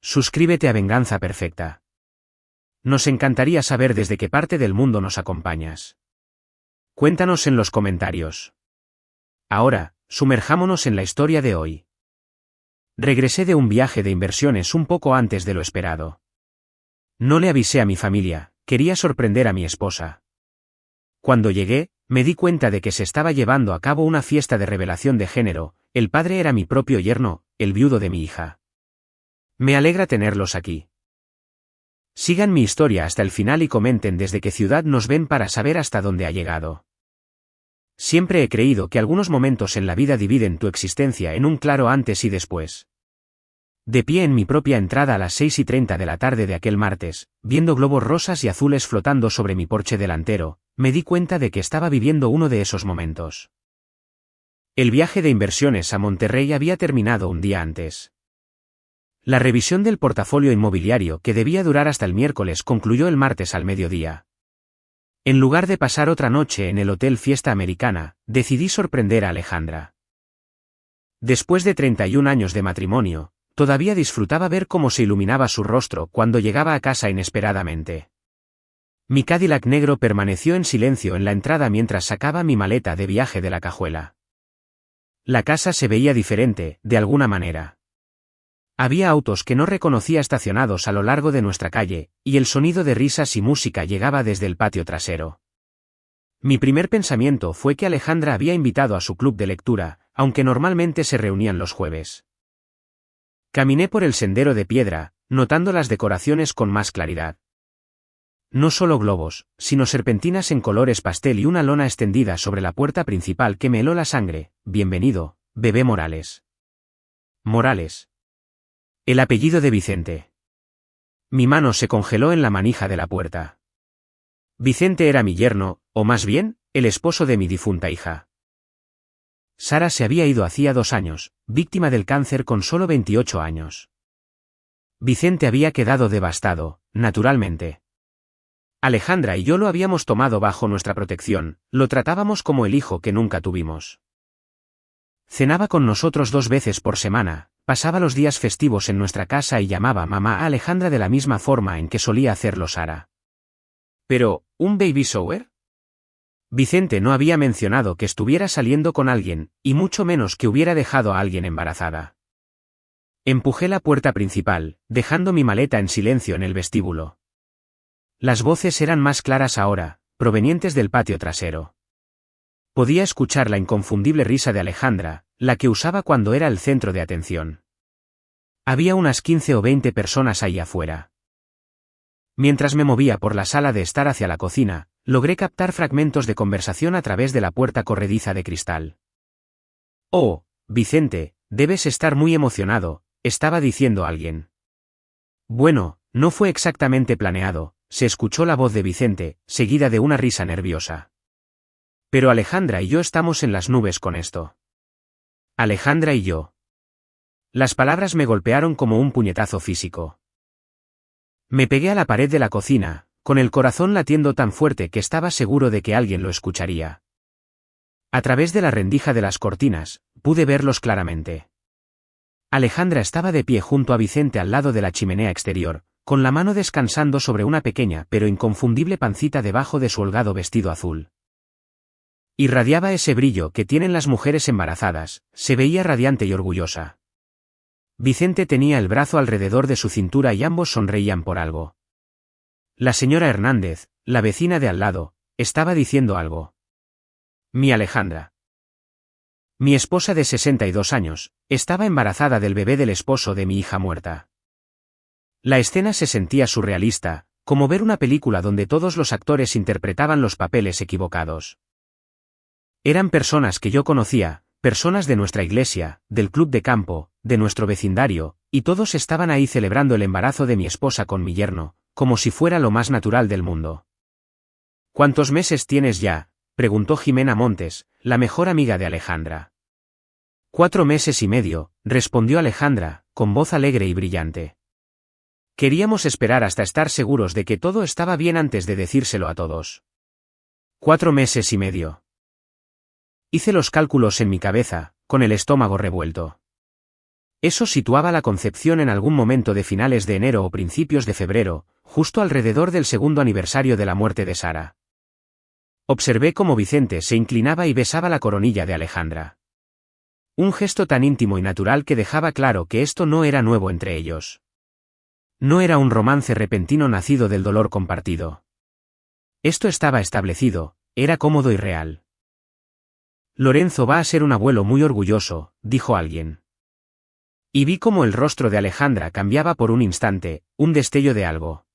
suscríbete a Venganza Perfecta. Nos encantaría saber desde qué parte del mundo nos acompañas. Cuéntanos en los comentarios. Ahora, sumerjámonos en la historia de hoy. Regresé de un viaje de inversiones un poco antes de lo esperado. No le avisé a mi familia, quería sorprender a mi esposa. Cuando llegué, me di cuenta de que se estaba llevando a cabo una fiesta de revelación de género. El padre era mi propio yerno, el viudo de mi hija. Me alegra tenerlos aquí. Sigan mi historia hasta el final y comenten desde qué ciudad nos ven para saber hasta dónde ha llegado. Siempre he creído que algunos momentos en la vida dividen tu existencia en un claro antes y después. De pie en mi propia entrada a las 6:30 de la tarde de aquel martes, viendo globos rosas y azules flotando sobre mi porche delantero, me di cuenta de que estaba viviendo uno de esos momentos. El viaje de inversiones a Monterrey había terminado un día antes. La revisión del portafolio inmobiliario que debía durar hasta el miércoles concluyó el martes al mediodía. En lugar de pasar otra noche en el Hotel Fiesta Americana, decidí sorprender a Alejandra. Después de 31 años de matrimonio, todavía disfrutaba ver cómo se iluminaba su rostro cuando llegaba a casa inesperadamente. Mi Cadillac negro permaneció en silencio en la entrada mientras sacaba mi maleta de viaje de la cajuela. La casa se veía diferente, de alguna manera. Había autos que no reconocía estacionados a lo largo de nuestra calle, y el sonido de risas y música llegaba desde el patio trasero. Mi primer pensamiento fue que Alejandra había invitado a su club de lectura, aunque normalmente se reunían los jueves. Caminé por el sendero de piedra, notando las decoraciones con más claridad. No solo globos, sino serpentinas en colores pastel y una lona extendida sobre la puerta principal que me heló la sangre. Bienvenido, bebé Morales. Morales. El apellido de Vicente. Mi mano se congeló en la manija de la puerta. Vicente era mi yerno, o más bien, el esposo de mi difunta hija. Sara se había ido hacía 2 años, víctima del cáncer con solo 28 años. Vicente había quedado devastado, naturalmente. Alejandra y yo lo habíamos tomado bajo nuestra protección, lo tratábamos como el hijo que nunca tuvimos. Cenaba con nosotros 2 veces por semana, pasaba los días festivos en nuestra casa y llamaba mamá a Alejandra de la misma forma en que solía hacerlo Sara. Pero, ¿un baby shower? Vicente no había mencionado que estuviera saliendo con alguien, y mucho menos que hubiera dejado a alguien embarazada. Empujé la puerta principal, dejando mi maleta en silencio en el vestíbulo. Las voces eran más claras ahora, provenientes del patio trasero. Podía escuchar la inconfundible risa de Alejandra, la que usaba cuando era el centro de atención. Había unas 15 o 20 personas ahí afuera. Mientras me movía por la sala de estar hacia la cocina, logré captar fragmentos de conversación a través de la puerta corrediza de cristal. «Oh, Vicente, debes estar muy emocionado», estaba diciendo alguien. Bueno, no fue exactamente planeado, se escuchó la voz de Vicente, seguida de una risa nerviosa. Pero Alejandra y yo estamos en las nubes con esto. Alejandra y yo. Las palabras me golpearon como un puñetazo físico. Me pegué a la pared de la cocina, con el corazón latiendo tan fuerte que estaba seguro de que alguien lo escucharía. A través de la rendija de las cortinas, pude verlos claramente. Alejandra estaba de pie junto a Vicente al lado de la chimenea exterior, con la mano descansando sobre una pequeña pero inconfundible pancita debajo de su holgado vestido azul. Irradiaba ese brillo que tienen las mujeres embarazadas, se veía radiante y orgullosa. Vicente tenía el brazo alrededor de su cintura y ambos sonreían por algo. La señora Hernández, la vecina de al lado, estaba diciendo algo. Mi Alejandra. Mi esposa de 62 años, estaba embarazada del bebé del esposo de mi hija muerta. La escena se sentía surrealista, como ver una película donde todos los actores interpretaban los papeles equivocados. Eran personas que yo conocía, personas de nuestra iglesia, del club de campo, de nuestro vecindario, y todos estaban ahí celebrando el embarazo de mi esposa con mi yerno, como si fuera lo más natural del mundo. ¿Cuántos meses tienes ya?, preguntó Jimena Montes, la mejor amiga de Alejandra. 4 meses y medio, respondió Alejandra, con voz alegre y brillante. Queríamos esperar hasta estar seguros de que todo estaba bien antes de decírselo a todos. 4 meses y medio. Hice los cálculos en mi cabeza, con el estómago revuelto. Eso situaba la concepción en algún momento de finales de enero o principios de febrero, justo alrededor del segundo aniversario de la muerte de Sara. Observé cómo Vicente se inclinaba y besaba la coronilla de Alejandra. Un gesto tan íntimo y natural que dejaba claro que esto no era nuevo entre ellos. No era un romance repentino nacido del dolor compartido. Esto estaba establecido, era cómodo y real. Lorenzo va a ser un abuelo muy orgulloso, dijo alguien. Y vi cómo el rostro de Alejandra cambiaba por un instante, un destello de algo.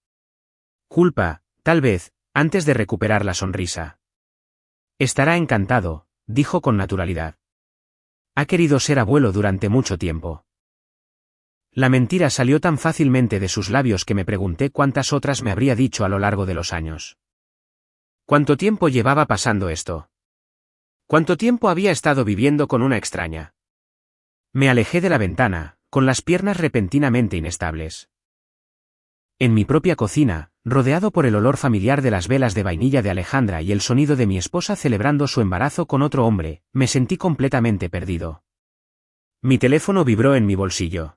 Culpa, tal vez, antes de recuperar la sonrisa. Estará encantado, dijo con naturalidad. Ha querido ser abuelo durante mucho tiempo. La mentira salió tan fácilmente de sus labios que me pregunté cuántas otras me habría dicho a lo largo de los años. ¿Cuánto tiempo llevaba pasando esto? ¿Cuánto tiempo había estado viviendo con una extraña? Me alejé de la ventana, con las piernas repentinamente inestables. En mi propia cocina, rodeado por el olor familiar de las velas de vainilla de Alejandra y el sonido de mi esposa celebrando su embarazo con otro hombre, me sentí completamente perdido. Mi teléfono vibró en mi bolsillo.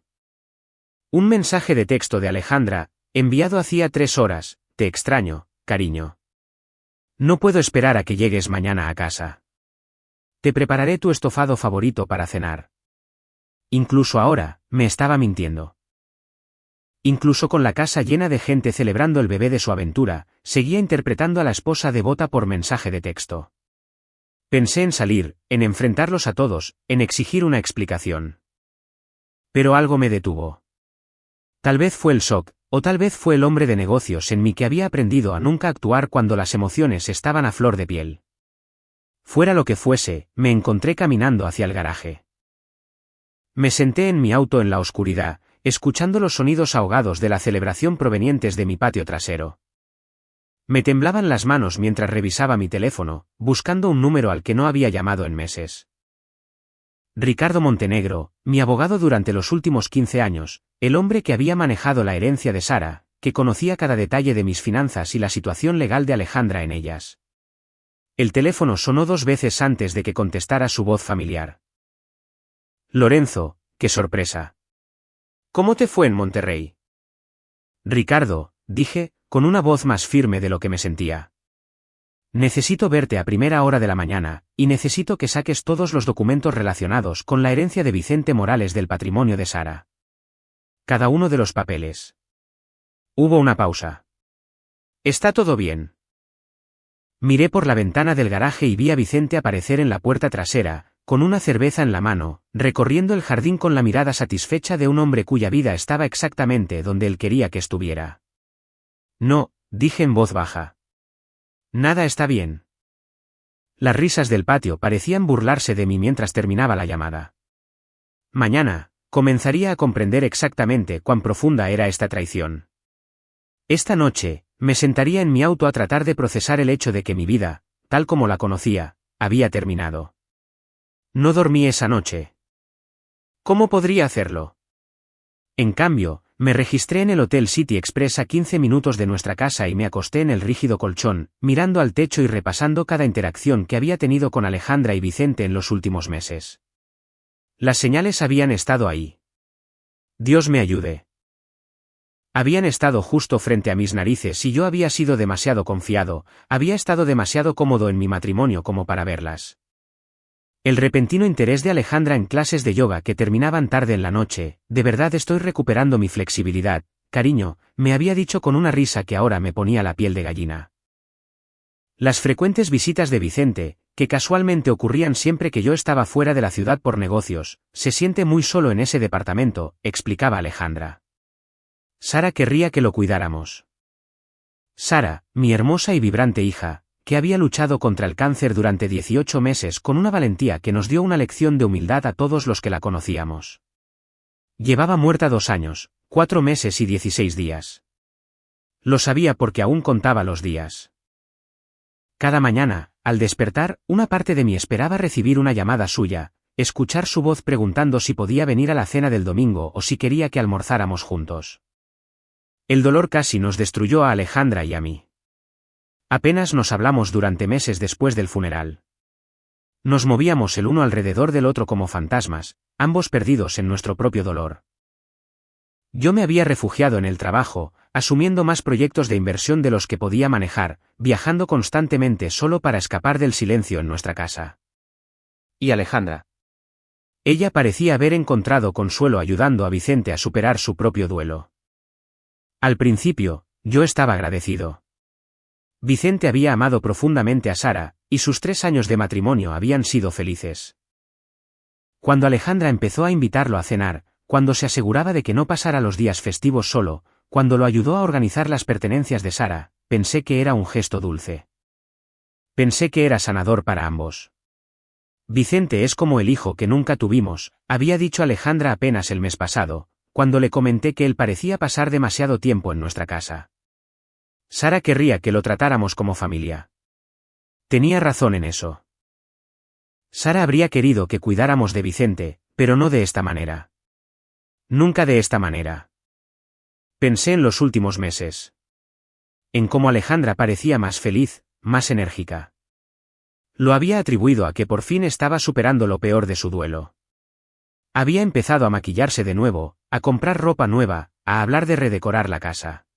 Un mensaje de texto de Alejandra, enviado hacía 3 horas, te extraño, cariño. No puedo esperar a que llegues mañana a casa. Te prepararé tu estofado favorito para cenar. Incluso ahora, me estaba mintiendo. Incluso con la casa llena de gente celebrando el bebé de su aventura, seguía interpretando a la esposa devota por mensaje de texto. Pensé en salir, en enfrentarlos a todos, en exigir una explicación. Pero algo me detuvo. Tal vez fue el shock, o tal vez fue el hombre de negocios en mí que había aprendido a nunca actuar cuando las emociones estaban a flor de piel. Fuera lo que fuese, me encontré caminando hacia el garaje. Me senté en mi auto en la oscuridad, escuchando los sonidos ahogados de la celebración provenientes de mi patio trasero. Me temblaban las manos mientras revisaba mi teléfono, buscando un número al que no había llamado en meses. Ricardo Montenegro, mi abogado durante los últimos 15 años, el hombre que había manejado la herencia de Sara, que conocía cada detalle de mis finanzas y la situación legal de Alejandra en ellas. El teléfono sonó 2 veces antes de que contestara su voz familiar. Lorenzo, qué sorpresa. ¿Cómo te fue en Monterrey? Ricardo, dije, con una voz más firme de lo que me sentía. Necesito verte a primera hora de la mañana, y necesito que saques todos los documentos relacionados con la herencia de Vicente Morales del patrimonio de Sara. Cada uno de los papeles. Hubo una pausa. ¿Está todo bien? Miré por la ventana del garaje y vi a Vicente aparecer en la puerta trasera, con una cerveza en la mano, recorriendo el jardín con la mirada satisfecha de un hombre cuya vida estaba exactamente donde él quería que estuviera. No, dije en voz baja. Nada está bien. Las risas del patio parecían burlarse de mí mientras terminaba la llamada. Mañana, comenzaría a comprender exactamente cuán profunda era esta traición. Esta noche, me sentaría en mi auto a tratar de procesar el hecho de que mi vida, tal como la conocía, había terminado. No dormí esa noche. ¿Cómo podría hacerlo? En cambio, me registré en el Hotel City Express a 15 minutos de nuestra casa y me acosté en el rígido colchón, mirando al techo y repasando cada interacción que había tenido con Alejandra y Vicente en los últimos meses. Las señales habían estado ahí. Dios me ayude. Habían estado justo frente a mis narices y yo había sido demasiado confiado, había estado demasiado cómodo en mi matrimonio como para verlas. El repentino interés de Alejandra en clases de yoga que terminaban tarde en la noche, de verdad estoy recuperando mi flexibilidad, cariño, me había dicho con una risa que ahora me ponía la piel de gallina. Las frecuentes visitas de Vicente, que casualmente ocurrían siempre que yo estaba fuera de la ciudad por negocios, se siente muy solo en ese departamento, explicaba Alejandra. Sara querría que lo cuidáramos. Sara, mi hermosa y vibrante hija, que había luchado contra el cáncer durante 18 meses con una valentía que nos dio una lección de humildad a todos los que la conocíamos. Llevaba muerta 2 años, 4 meses y 16 días. Lo sabía porque aún contaba los días. Cada mañana, al despertar, una parte de mí esperaba recibir una llamada suya, escuchar su voz preguntando si podía venir a la cena del domingo o si quería que almorzáramos juntos. El dolor casi nos destruyó a Alejandra y a mí. Apenas nos hablamos durante meses después del funeral. Nos movíamos el uno alrededor del otro como fantasmas, ambos perdidos en nuestro propio dolor. Yo me había refugiado en el trabajo, asumiendo más proyectos de inversión de los que podía manejar, viajando constantemente solo para escapar del silencio en nuestra casa. ¿Y Alejandra? Ella parecía haber encontrado consuelo ayudando a Vicente a superar su propio duelo. Al principio, yo estaba agradecido. Vicente había amado profundamente a Sara, y sus 3 años de matrimonio habían sido felices. Cuando Alejandra empezó a invitarlo a cenar, cuando se aseguraba de que no pasara los días festivos solo, cuando lo ayudó a organizar las pertenencias de Sara, pensé que era un gesto dulce. Pensé que era sanador para ambos. Vicente es como el hijo que nunca tuvimos, había dicho Alejandra apenas el mes pasado, cuando le comenté que él parecía pasar demasiado tiempo en nuestra casa. Sara querría que lo tratáramos como familia. Tenía razón en eso. Sara habría querido que cuidáramos de Vicente, pero no de esta manera. Nunca de esta manera. Pensé en los últimos meses. En cómo Alejandra parecía más feliz, más enérgica. Lo había atribuido a que por fin estaba superando lo peor de su duelo. Había empezado a maquillarse de nuevo, a comprar ropa nueva, a hablar de redecorar la casa.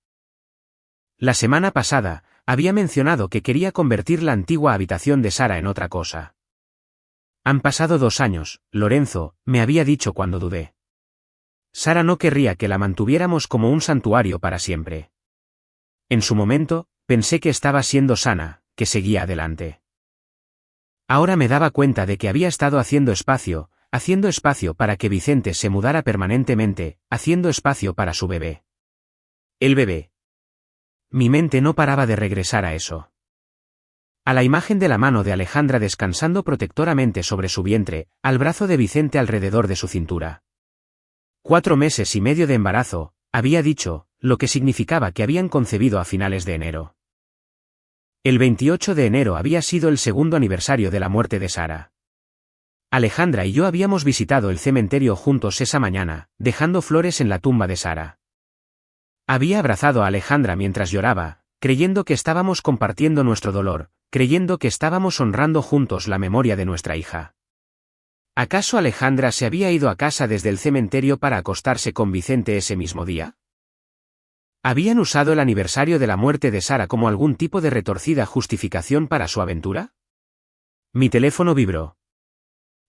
La semana pasada, había mencionado que quería convertir la antigua habitación de Sara en otra cosa. Han pasado 2 años, Lorenzo, me había dicho cuando dudé. Sara no querría que la mantuviéramos como un santuario para siempre. En su momento, pensé que estaba siendo sana, que seguía adelante. Ahora me daba cuenta de que había estado haciendo espacio para que Vicente se mudara permanentemente, haciendo espacio para su bebé. El bebé. Mi mente no paraba de regresar a eso. A la imagen de la mano de Alejandra descansando protectoramente sobre su vientre, al brazo de Vicente alrededor de su cintura. 4 meses y medio de embarazo, había dicho, lo que significaba que habían concebido a finales de enero. El 28 de enero había sido el segundo aniversario de la muerte de Sara. Alejandra y yo habíamos visitado el cementerio juntos esa mañana, dejando flores en la tumba de Sara. Había abrazado a Alejandra mientras lloraba, creyendo que estábamos compartiendo nuestro dolor, creyendo que estábamos honrando juntos la memoria de nuestra hija. ¿Acaso Alejandra se había ido a casa desde el cementerio para acostarse con Vicente ese mismo día? ¿Habían usado el aniversario de la muerte de Sara como algún tipo de retorcida justificación para su aventura? Mi teléfono vibró.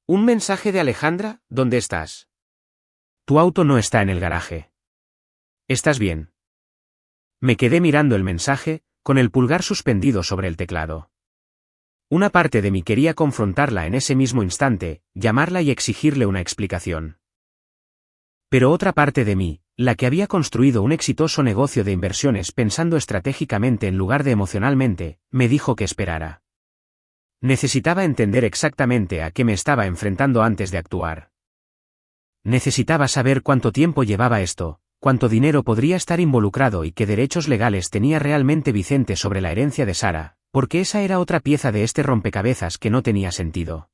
Un mensaje de Alejandra, ¿dónde estás? Tu auto no está en el garaje. ¿Estás bien? Me quedé mirando el mensaje, con el pulgar suspendido sobre el teclado. Una parte de mí quería confrontarla en ese mismo instante, llamarla y exigirle una explicación. Pero otra parte de mí, la que había construido un exitoso negocio de inversiones pensando estratégicamente en lugar de emocionalmente, me dijo que esperara. Necesitaba entender exactamente a qué me estaba enfrentando antes de actuar. Necesitaba saber cuánto tiempo llevaba esto, cuánto dinero podría estar involucrado y qué derechos legales tenía realmente Vicente sobre la herencia de Sara, porque esa era otra pieza de este rompecabezas que no tenía sentido.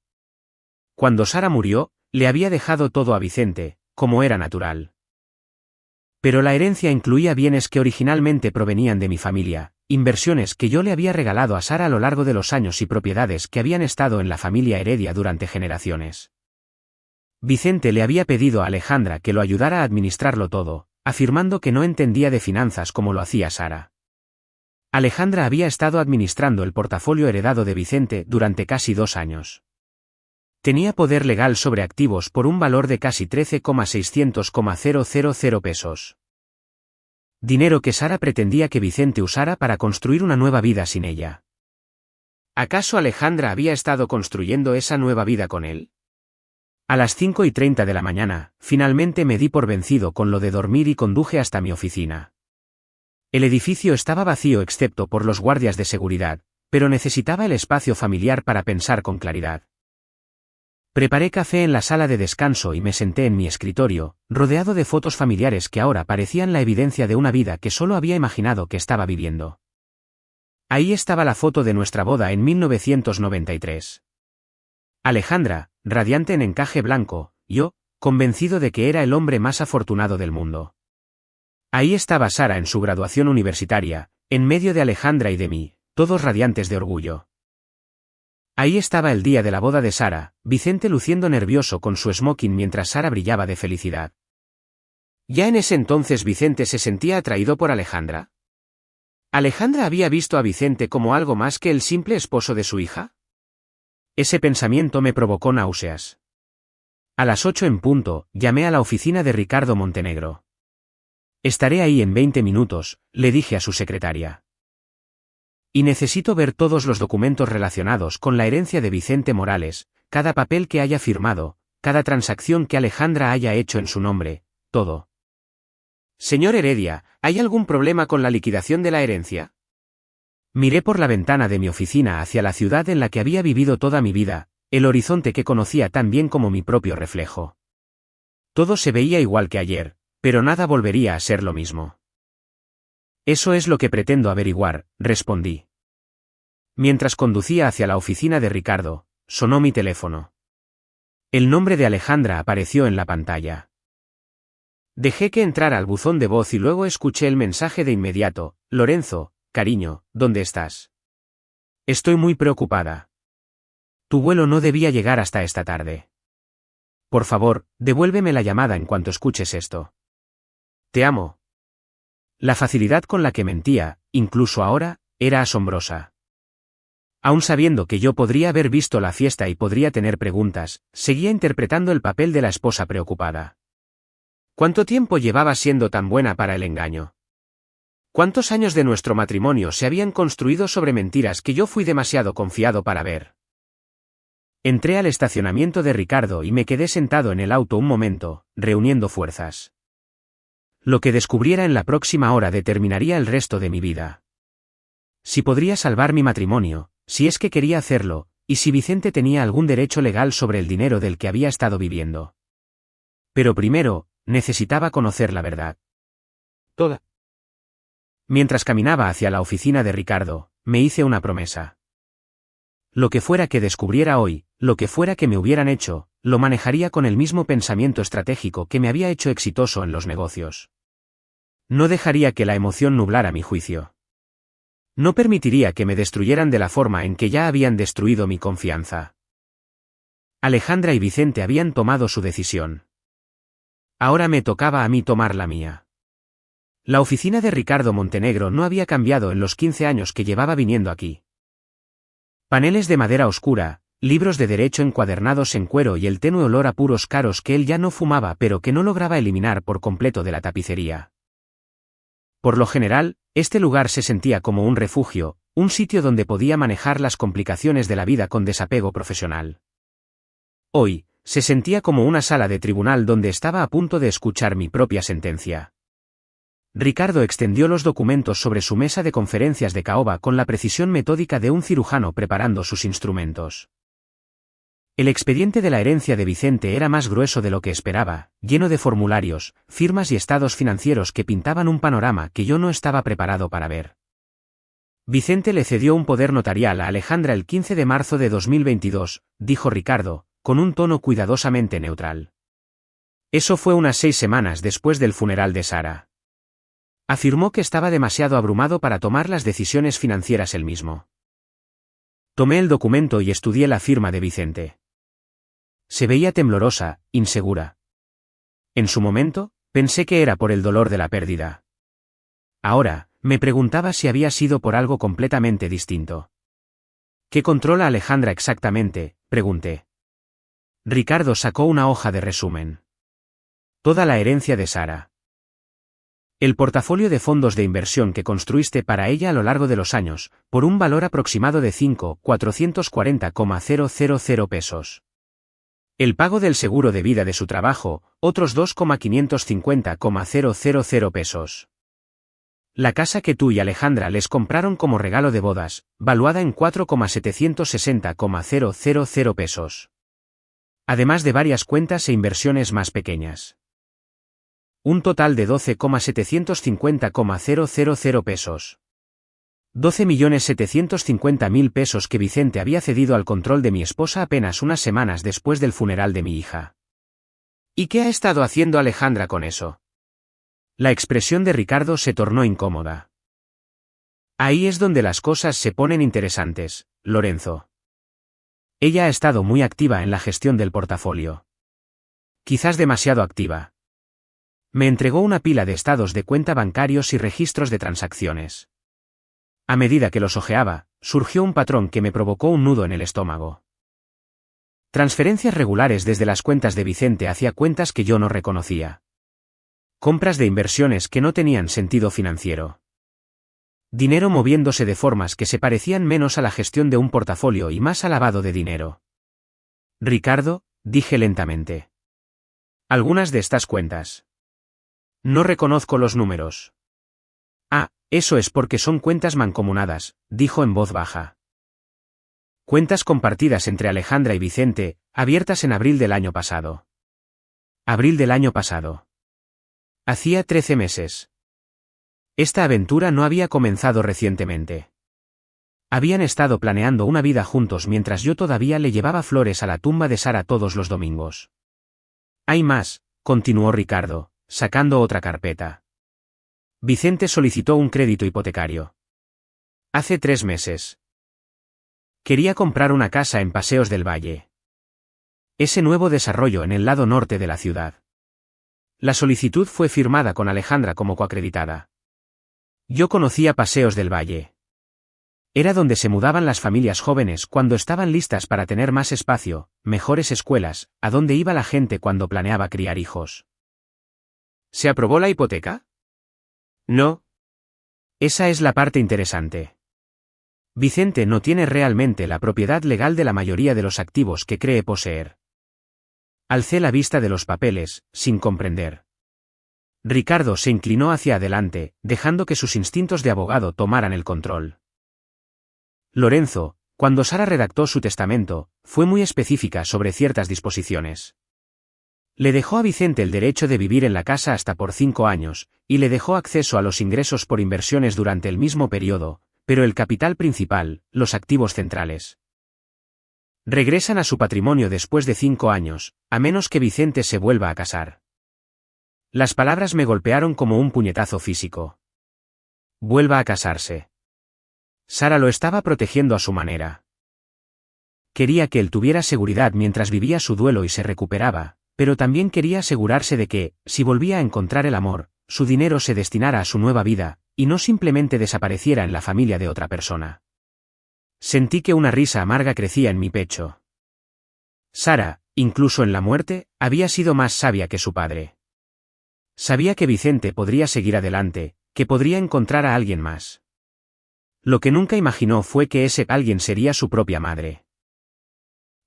Cuando Sara murió, le había dejado todo a Vicente, como era natural. Pero la herencia incluía bienes que originalmente provenían de mi familia, inversiones que yo le había regalado a Sara a lo largo de los años y propiedades que habían estado en la familia Heredia durante generaciones. Vicente le había pedido a Alejandra que lo ayudara a administrarlo todo, afirmando que no entendía de finanzas como lo hacía Sara. Alejandra había estado administrando el portafolio heredado de Vicente durante casi 2 años. Tenía poder legal sobre activos por un valor de casi 13,600,000 pesos. Dinero que Sara pretendía que Vicente usara para construir una nueva vida sin ella. ¿Acaso Alejandra había estado construyendo esa nueva vida con él? A las 5:30 de la mañana, finalmente me di por vencido con lo de dormir y conduje hasta mi oficina. El edificio estaba vacío excepto por los guardias de seguridad, pero necesitaba el espacio familiar para pensar con claridad. Preparé café en la sala de descanso y me senté en mi escritorio, rodeado de fotos familiares que ahora parecían la evidencia de una vida que solo había imaginado que estaba viviendo. Ahí estaba la foto de nuestra boda en 1993. Alejandra, radiante en encaje blanco, yo, convencido de que era el hombre más afortunado del mundo. Ahí estaba Sara en su graduación universitaria, en medio de Alejandra y de mí, todos radiantes de orgullo. Ahí estaba el día de la boda de Sara, Vicente luciendo nervioso con su smoking mientras Sara brillaba de felicidad. ¿Ya en ese entonces Vicente se sentía atraído por Alejandra? ¿Alejandra había visto a Vicente como algo más que el simple esposo de su hija? Ese pensamiento me provocó náuseas. A las 8 en punto, llamé a la oficina de Ricardo Montenegro. Estaré ahí en 20 minutos, le dije a su secretaria. Y necesito ver todos los documentos relacionados con la herencia de Vicente Morales, cada papel que haya firmado, cada transacción que Alejandra haya hecho en su nombre, todo. Señor Heredia, ¿hay algún problema con la liquidación de la herencia? Miré por la ventana de mi oficina hacia la ciudad en la que había vivido toda mi vida, el horizonte que conocía tan bien como mi propio reflejo. Todo se veía igual que ayer, pero nada volvería a ser lo mismo. Eso es lo que pretendo averiguar, respondí. Mientras conducía hacia la oficina de Ricardo, sonó mi teléfono. El nombre de Alejandra apareció en la pantalla. Dejé que entrara al buzón de voz y luego escuché el mensaje de inmediato: Lorenzo, cariño, ¿dónde estás? Estoy muy preocupada. Tu vuelo no debía llegar hasta esta tarde. Por favor, devuélveme la llamada en cuanto escuches esto. Te amo. La facilidad con la que mentía, incluso ahora, era asombrosa. Aun sabiendo que yo podría haber visto la fiesta y podría tener preguntas, seguía interpretando el papel de la esposa preocupada. ¿Cuánto tiempo llevaba siendo tan buena para el engaño? ¿Cuántos años de nuestro matrimonio se habían construido sobre mentiras que yo fui demasiado confiado para ver? Entré al estacionamiento de Ricardo y me quedé sentado en el auto un momento, reuniendo fuerzas. Lo que descubriera en la próxima hora determinaría el resto de mi vida. Si podría salvar mi matrimonio, si es que quería hacerlo, y si Vicente tenía algún derecho legal sobre el dinero del que había estado viviendo. Pero primero, necesitaba conocer la verdad. Toda. Mientras caminaba hacia la oficina de Ricardo, me hice una promesa. Lo que fuera que descubriera hoy, lo que fuera que me hubieran hecho, lo manejaría con el mismo pensamiento estratégico que me había hecho exitoso en los negocios. No dejaría que la emoción nublara mi juicio. No permitiría que me destruyeran de la forma en que ya habían destruido mi confianza. Alejandra y Vicente habían tomado su decisión. Ahora me tocaba a mí tomar la mía. La oficina de Ricardo Montenegro no había cambiado en los 15 años que llevaba viniendo aquí. Paneles de madera oscura, libros de derecho encuadernados en cuero y el tenue olor a puros caros que él ya no fumaba pero que no lograba eliminar por completo de la tapicería. Por lo general, este lugar se sentía como un refugio, un sitio donde podía manejar las complicaciones de la vida con desapego profesional. Hoy, se sentía como una sala de tribunal donde estaba a punto de escuchar mi propia sentencia. Ricardo extendió los documentos sobre su mesa de conferencias de caoba con la precisión metódica de un cirujano preparando sus instrumentos. El expediente de la herencia de Vicente era más grueso de lo que esperaba, lleno de formularios, firmas y estados financieros que pintaban un panorama que yo no estaba preparado para ver. Vicente le cedió un poder notarial a Alejandra el 15 de marzo de 2022, dijo Ricardo, con un tono cuidadosamente neutral. Eso fue unas 6 semanas después del funeral de Sara. Afirmó que estaba demasiado abrumado para tomar las decisiones financieras él mismo. Tomé el documento y estudié la firma de Vicente. Se veía temblorosa, insegura. En su momento, pensé que era por el dolor de la pérdida. Ahora, me preguntaba si había sido por algo completamente distinto. ¿Qué controla Alejandra exactamente?, pregunté. Ricardo sacó una hoja de resumen. Toda la herencia de Sara. El portafolio de fondos de inversión que construiste para ella a lo largo de los años, por un valor aproximado de 5.440,000 pesos. El pago del seguro de vida de su trabajo, otros 2.550,000 pesos. La casa que tú y Alejandra les compraron como regalo de bodas, valuada en 4.760,000 pesos. Además de varias cuentas e inversiones más pequeñas. Un total de 12.750,000 pesos. 12.750.000 pesos que Vicente había cedido al control de mi esposa apenas unas semanas después del funeral de mi hija. ¿Y qué ha estado haciendo Alejandra con eso? La expresión de Ricardo se tornó incómoda. Ahí es donde las cosas se ponen interesantes, Lorenzo. Ella ha estado muy activa en la gestión del portafolio. Quizás demasiado activa. Me entregó una pila de estados de cuenta bancarios y registros de transacciones. A medida que los hojeaba, surgió un patrón que me provocó un nudo en el estómago. Transferencias regulares desde las cuentas de Vicente hacia cuentas que yo no reconocía. Compras de inversiones que no tenían sentido financiero. Dinero moviéndose de formas que se parecían menos a la gestión de un portafolio y más al lavado de dinero. Ricardo, dije lentamente. Algunas de estas cuentas. No reconozco los números. Ah, eso es porque son cuentas mancomunadas, dijo en voz baja. Cuentas compartidas entre Alejandra y Vicente, abiertas en abril del año pasado. Abril del año pasado. Hacía 13 meses. Esta aventura no había comenzado recientemente. Habían estado planeando una vida juntos mientras yo todavía le llevaba flores a la tumba de Sara todos los domingos. Hay más, continuó Ricardo, sacando otra carpeta. Vicente solicitó un crédito hipotecario. Hace 3 meses. Quería comprar una casa en Paseos del Valle. Ese nuevo desarrollo en el lado norte de la ciudad. La solicitud fue firmada con Alejandra como coacreditada. Yo conocía Paseos del Valle. Era donde se mudaban las familias jóvenes cuando estaban listas para tener más espacio, mejores escuelas, a donde iba la gente cuando planeaba criar hijos. ¿Se aprobó la hipoteca? No. Esa es la parte interesante. Vicente no tiene realmente la propiedad legal de la mayoría de los activos que cree poseer. Alcé la vista de los papeles, sin comprender. Ricardo se inclinó hacia adelante, dejando que sus instintos de abogado tomaran el control. Lorenzo, cuando Sara redactó su testamento, fue muy específica sobre ciertas disposiciones. Le dejó a Vicente el derecho de vivir en la casa hasta por 5 años, y le dejó acceso a los ingresos por inversiones durante el mismo periodo, pero el capital principal, los activos centrales, regresan a su patrimonio después de 5 años, a menos que Vicente se vuelva a casar. Las palabras me golpearon como un puñetazo físico. Vuelva a casarse. Sara lo estaba protegiendo a su manera. Quería que él tuviera seguridad mientras vivía su duelo y se recuperaba, pero también quería asegurarse de que, si volvía a encontrar el amor, su dinero se destinara a su nueva vida, y no simplemente desapareciera en la familia de otra persona. Sentí que una risa amarga crecía en mi pecho. Sara, incluso en la muerte, había sido más sabia que su padre. Sabía que Vicente podría seguir adelante, que podría encontrar a alguien más. Lo que nunca imaginó fue que ese alguien sería su propia madre.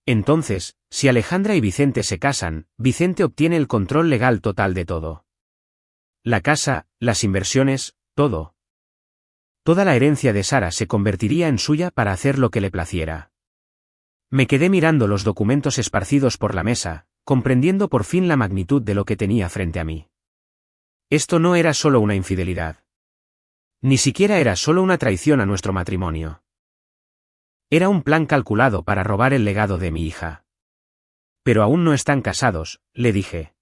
Entonces, si Alejandra y Vicente se casan, Vicente obtiene el control legal total de todo. La casa, las inversiones, todo. Toda la herencia de Sara se convertiría en suya para hacer lo que le placiera. Me quedé mirando los documentos esparcidos por la mesa, comprendiendo por fin la magnitud de lo que tenía frente a mí. Esto no era solo una infidelidad. Ni siquiera era solo una traición a nuestro matrimonio. Era un plan calculado para robar el legado de mi hija. Pero aún no están casados, le dije.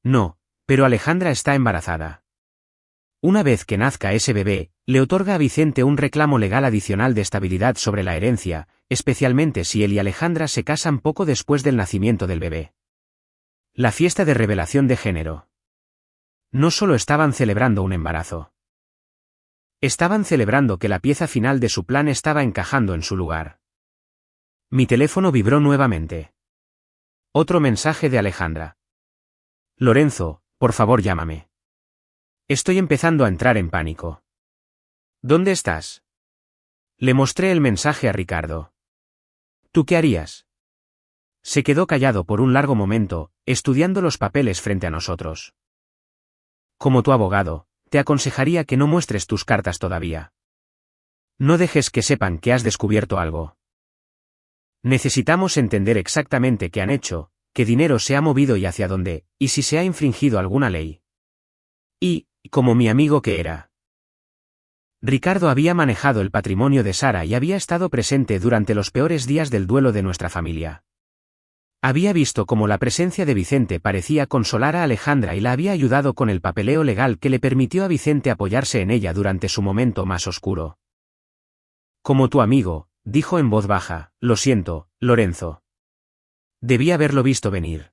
No, pero Alejandra está embarazada. Una vez que nazca ese bebé, le otorga a Vicente un reclamo legal adicional de estabilidad sobre la herencia, especialmente si él y Alejandra se casan poco después del nacimiento del bebé. La fiesta de revelación de género. No solo estaban celebrando un embarazo. Estaban celebrando que la pieza final de su plan estaba encajando en su lugar. Mi teléfono vibró nuevamente. Otro mensaje de Alejandra. Lorenzo, por favor llámame. Estoy empezando a entrar en pánico. ¿Dónde estás? Le mostré el mensaje a Ricardo. ¿Tú qué harías? Se quedó callado por un largo momento, estudiando los papeles frente a nosotros. Como tu abogado, te aconsejaría que no muestres tus cartas todavía. No dejes que sepan que has descubierto algo. Necesitamos entender exactamente qué han hecho, qué dinero se ha movido y hacia dónde, y si se ha infringido alguna ley. Y, como mi amigo que era. Ricardo había manejado el patrimonio de Sara y había estado presente durante los peores días del duelo de nuestra familia. Había visto cómo la presencia de Vicente parecía consolar a Alejandra y la había ayudado con el papeleo legal que le permitió a Vicente apoyarse en ella durante su momento más oscuro. Como tu amigo, dijo en voz baja, lo siento, Lorenzo. Debí haberlo visto venir.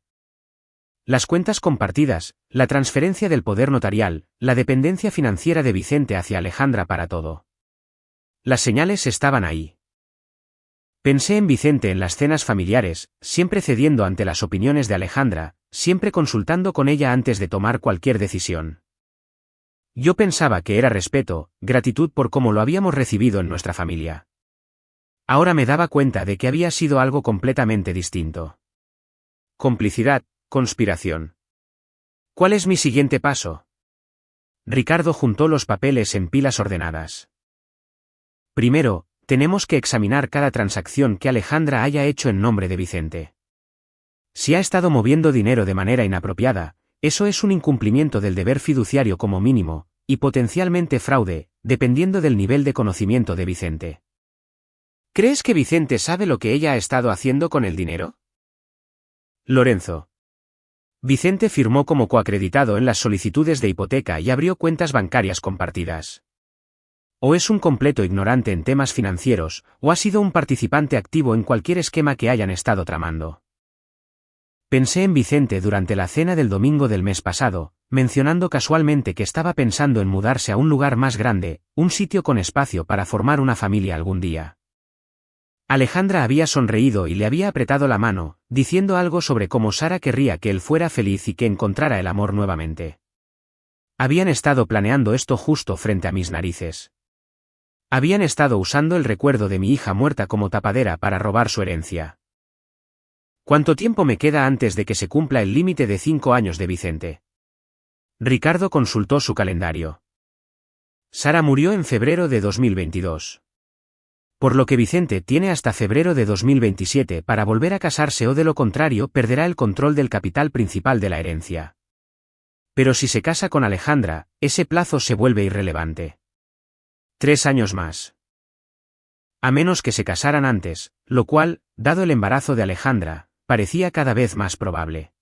Las cuentas compartidas, la transferencia del poder notarial, la dependencia financiera de Vicente hacia Alejandra para todo. Las señales estaban ahí. Pensé en Vicente en las cenas familiares, siempre cediendo ante las opiniones de Alejandra, siempre consultando con ella antes de tomar cualquier decisión. Yo pensaba que era respeto, gratitud por cómo lo habíamos recibido en nuestra familia. Ahora me daba cuenta de que había sido algo completamente distinto. Complicidad, conspiración. ¿Cuál es mi siguiente paso? Ricardo juntó los papeles en pilas ordenadas. Primero, tenemos que examinar cada transacción que Alejandra haya hecho en nombre de Vicente. Si ha estado moviendo dinero de manera inapropiada, eso es un incumplimiento del deber fiduciario como mínimo, y potencialmente fraude, dependiendo del nivel de conocimiento de Vicente. ¿Crees que Vicente sabe lo que ella ha estado haciendo con el dinero? Lorenzo. Vicente firmó como coacreditado en las solicitudes de hipoteca y abrió cuentas bancarias compartidas. O es un completo ignorante en temas financieros, o ha sido un participante activo en cualquier esquema que hayan estado tramando. Pensé en Vicente durante la cena del domingo del mes pasado, mencionando casualmente que estaba pensando en mudarse a un lugar más grande, un sitio con espacio para formar una familia algún día. Alejandra había sonreído y le había apretado la mano, diciendo algo sobre cómo Sara querría que él fuera feliz y que encontrara el amor nuevamente. Habían estado planeando esto justo frente a mis narices. Habían estado usando el recuerdo de mi hija muerta como tapadera para robar su herencia. ¿Cuánto tiempo me queda antes de que se cumpla el límite de 5 años de Vicente? Ricardo consultó su calendario. Sara murió en febrero de 2022. Por lo que Vicente tiene hasta febrero de 2027 para volver a casarse o de lo contrario perderá el control del capital principal de la herencia. Pero si se casa con Alejandra, ese plazo se vuelve irrelevante. 3 años más. A menos que se casaran antes, lo cual, dado el embarazo de Alejandra, parecía cada vez más probable.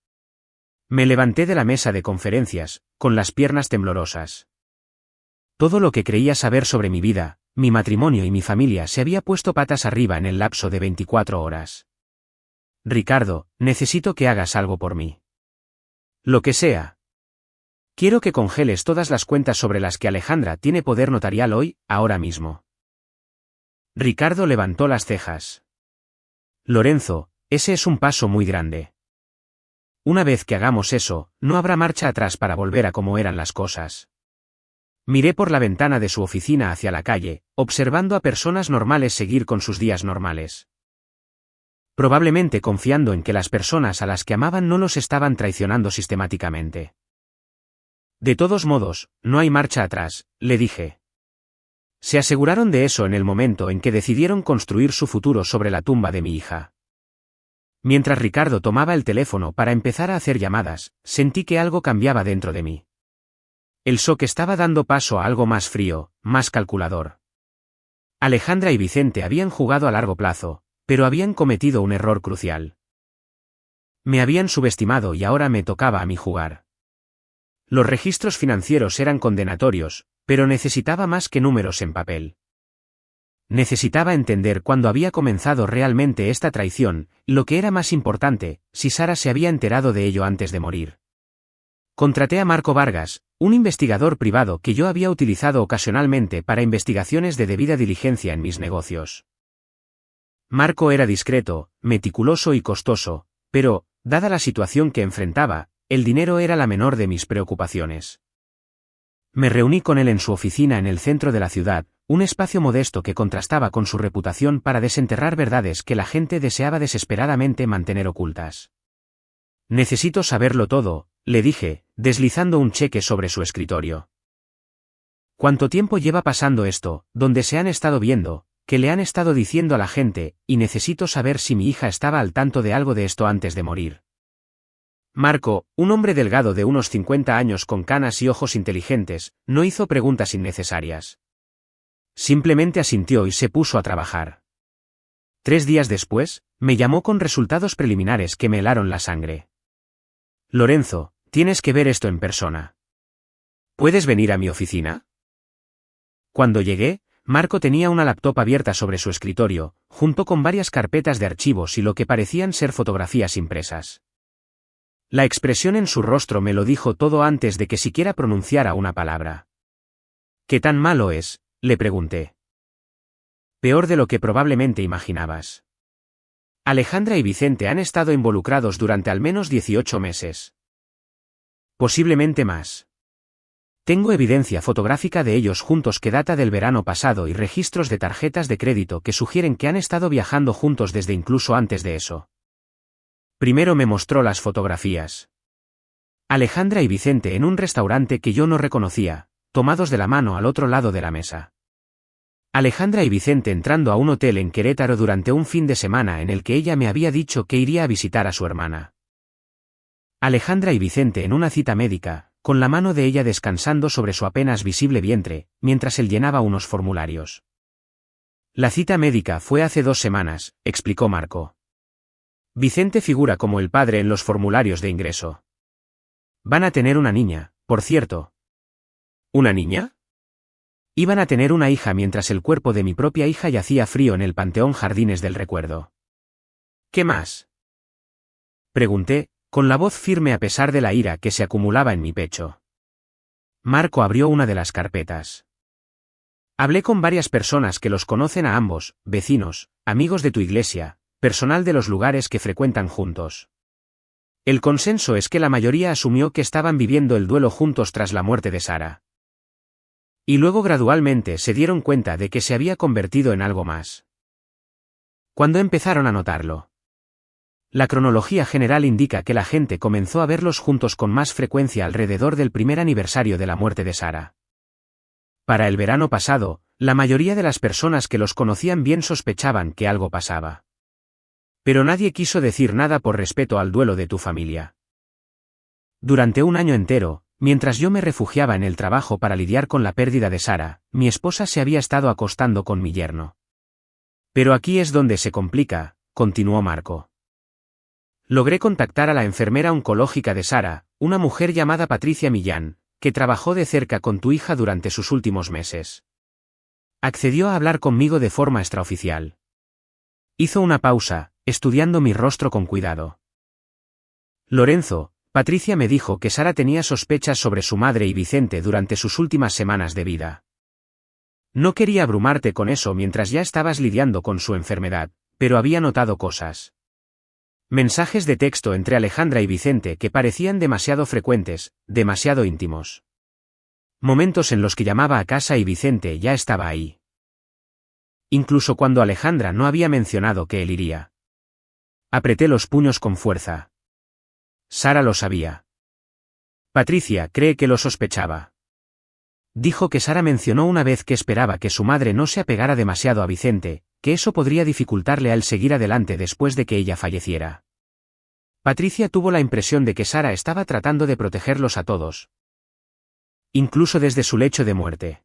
Me levanté de la mesa de conferencias, con las piernas temblorosas. Todo lo que creía saber sobre mi vida, mi matrimonio y mi familia se había puesto patas arriba en el lapso de 24 horas. Ricardo, necesito que hagas algo por mí. Lo que sea. Quiero que congeles todas las cuentas sobre las que Alejandra tiene poder notarial hoy, ahora mismo. Ricardo levantó las cejas. Lorenzo, ese es un paso muy grande. Una vez que hagamos eso, no habrá marcha atrás para volver a como eran las cosas. Miré por la ventana de su oficina hacia la calle, observando a personas normales seguir con sus días normales. Probablemente confiando en que las personas a las que amaban no los estaban traicionando sistemáticamente. De todos modos, no hay marcha atrás, le dije. Se aseguraron de eso en el momento en que decidieron construir su futuro sobre la tumba de mi hija. Mientras Ricardo tomaba el teléfono para empezar a hacer llamadas, sentí que algo cambiaba dentro de mí. El shock estaba dando paso a algo más frío, más calculador. Alejandra y Vicente habían jugado a largo plazo, pero habían cometido un error crucial. Me habían subestimado y ahora me tocaba a mí jugar. Los registros financieros eran condenatorios, pero necesitaba más que números en papel. Necesitaba entender cuándo había comenzado realmente esta traición, y lo que era más importante, si Sara se había enterado de ello antes de morir. Contraté a Marco Vargas, un investigador privado que yo había utilizado ocasionalmente para investigaciones de debida diligencia en mis negocios. Marco era discreto, meticuloso y costoso, pero, dada la situación que enfrentaba, el dinero era la menor de mis preocupaciones. Me reuní con él en su oficina en el centro de la ciudad, un espacio modesto que contrastaba con su reputación para desenterrar verdades que la gente deseaba desesperadamente mantener ocultas. Necesito saberlo todo, le dije, deslizando un cheque sobre su escritorio. ¿Cuánto tiempo lleva pasando esto, dónde se han estado viendo, qué le han estado diciendo a la gente, y necesito saber si mi hija estaba al tanto de algo de esto antes de morir? Marco, un hombre delgado de unos 50 años con canas y ojos inteligentes, no hizo preguntas innecesarias. Simplemente asintió y se puso a trabajar. 3 días después, me llamó con resultados preliminares que me helaron la sangre. Lorenzo, tienes que ver esto en persona. ¿Puedes venir a mi oficina? Cuando llegué, Marco tenía una laptop abierta sobre su escritorio, junto con varias carpetas de archivos y lo que parecían ser fotografías impresas. La expresión en su rostro me lo dijo todo antes de que siquiera pronunciara una palabra. ¿Qué tan malo es?, le pregunté. Peor de lo que probablemente imaginabas. Alejandra y Vicente han estado involucrados durante al menos 18 meses. Posiblemente más. Tengo evidencia fotográfica de ellos juntos que data del verano pasado y registros de tarjetas de crédito que sugieren que han estado viajando juntos desde incluso antes de eso. Primero me mostró las fotografías. Alejandra y Vicente en un restaurante que yo no reconocía, tomados de la mano al otro lado de la mesa. Alejandra y Vicente entrando a un hotel en Querétaro durante un fin de semana en el que ella me había dicho que iría a visitar a su hermana. Alejandra y Vicente en una cita médica, con la mano de ella descansando sobre su apenas visible vientre, mientras él llenaba unos formularios. La cita médica fue hace 2 semanas, explicó Marco. Vicente figura como el padre en los formularios de ingreso. Van a tener una niña, por cierto. ¿Una niña? Iban a tener una hija mientras el cuerpo de mi propia hija yacía frío en el Panteón Jardines del Recuerdo. ¿Qué más?, pregunté, con la voz firme a pesar de la ira que se acumulaba en mi pecho. Marco abrió una de las carpetas. Hablé con varias personas que los conocen a ambos, vecinos, amigos de tu iglesia, personal de los lugares que frecuentan juntos. El consenso es que la mayoría asumió que estaban viviendo el duelo juntos tras la muerte de Sara. Y luego gradualmente se dieron cuenta de que se había convertido en algo más. ¿Cuándo empezaron a notarlo? La cronología general indica que la gente comenzó a verlos juntos con más frecuencia alrededor del primer aniversario de la muerte de Sara. Para el verano pasado, la mayoría de las personas que los conocían bien sospechaban que algo pasaba. Pero nadie quiso decir nada por respeto al duelo de tu familia. Durante un año entero, mientras yo me refugiaba en el trabajo para lidiar con la pérdida de Sara, mi esposa se había estado acostando con mi yerno. Pero aquí es donde se complica, continuó Marco. Logré contactar a la enfermera oncológica de Sara, una mujer llamada Patricia Millán, que trabajó de cerca con tu hija durante sus últimos meses. Accedió a hablar conmigo de forma extraoficial. Hizo una pausa, estudiando mi rostro con cuidado. Lorenzo, Patricia me dijo que Sara tenía sospechas sobre su madre y Vicente durante sus últimas semanas de vida. No quería abrumarte con eso mientras ya estabas lidiando con su enfermedad, pero había notado cosas. Mensajes de texto entre Alejandra y Vicente que parecían demasiado frecuentes, demasiado íntimos. Momentos en los que llamaba a casa y Vicente ya estaba ahí. Incluso cuando Alejandra no había mencionado que él iría. Apreté los puños con fuerza. Sara lo sabía. Patricia cree que lo sospechaba. Dijo que Sara mencionó una vez que esperaba que su madre no se apegara demasiado a Vicente, que eso podría dificultarle a él seguir adelante después de que ella falleciera. Patricia tuvo la impresión de que Sara estaba tratando de protegerlos a todos. Incluso desde su lecho de muerte.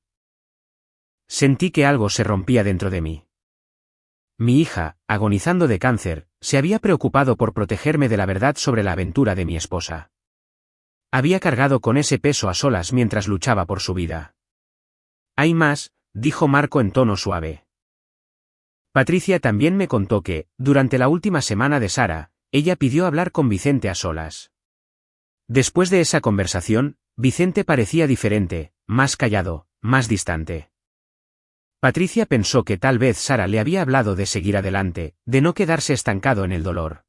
Sentí que algo se rompía dentro de mí. Mi hija, agonizando de cáncer, se había preocupado por protegerme de la verdad sobre la aventura de mi esposa. Había cargado con ese peso a solas mientras luchaba por su vida. Hay más, dijo Marco en tono suave. Patricia también me contó que, durante la última semana de Sara, ella pidió hablar con Vicente a solas. Después de esa conversación, Vicente parecía diferente, más callado, más distante. Patricia pensó que tal vez Sara le había hablado de seguir adelante, de no quedarse estancado en el dolor.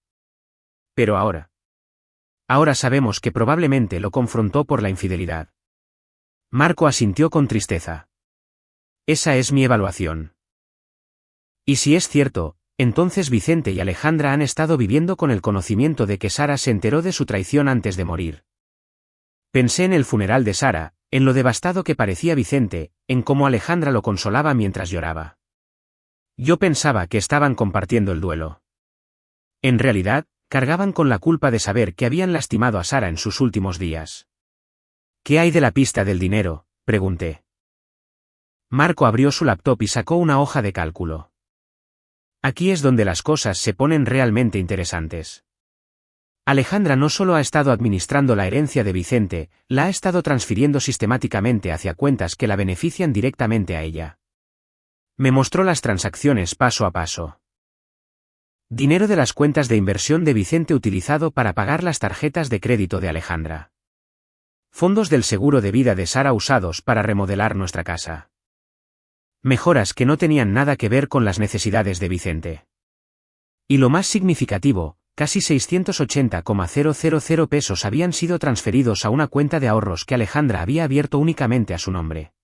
Pero ahora sabemos que probablemente lo confrontó por la infidelidad. Marco asintió con tristeza. Esa es mi evaluación. Y si es cierto, entonces Vicente y Alejandra han estado viviendo con el conocimiento de que Sara se enteró de su traición antes de morir. Pensé en el funeral de Sara, en lo devastado que parecía Vicente, en cómo Alejandra lo consolaba mientras lloraba. Yo pensaba que estaban compartiendo el duelo. En realidad, cargaban con la culpa de saber que habían lastimado a Sara en sus últimos días. ¿Qué hay de la pista del dinero?, pregunté. Marco abrió su laptop y sacó una hoja de cálculo. Aquí es donde las cosas se ponen realmente interesantes. Alejandra no solo ha estado administrando la herencia de Vicente, la ha estado transfiriendo sistemáticamente hacia cuentas que la benefician directamente a ella. Me mostró las transacciones paso a paso. Dinero de las cuentas de inversión de Vicente utilizado para pagar las tarjetas de crédito de Alejandra. Fondos del seguro de vida de Sara usados para remodelar nuestra casa. Mejoras que no tenían nada que ver con las necesidades de Vicente. Y lo más significativo, casi 680,000 pesos habían sido transferidos a una cuenta de ahorros que Alejandra había abierto únicamente a su nombre.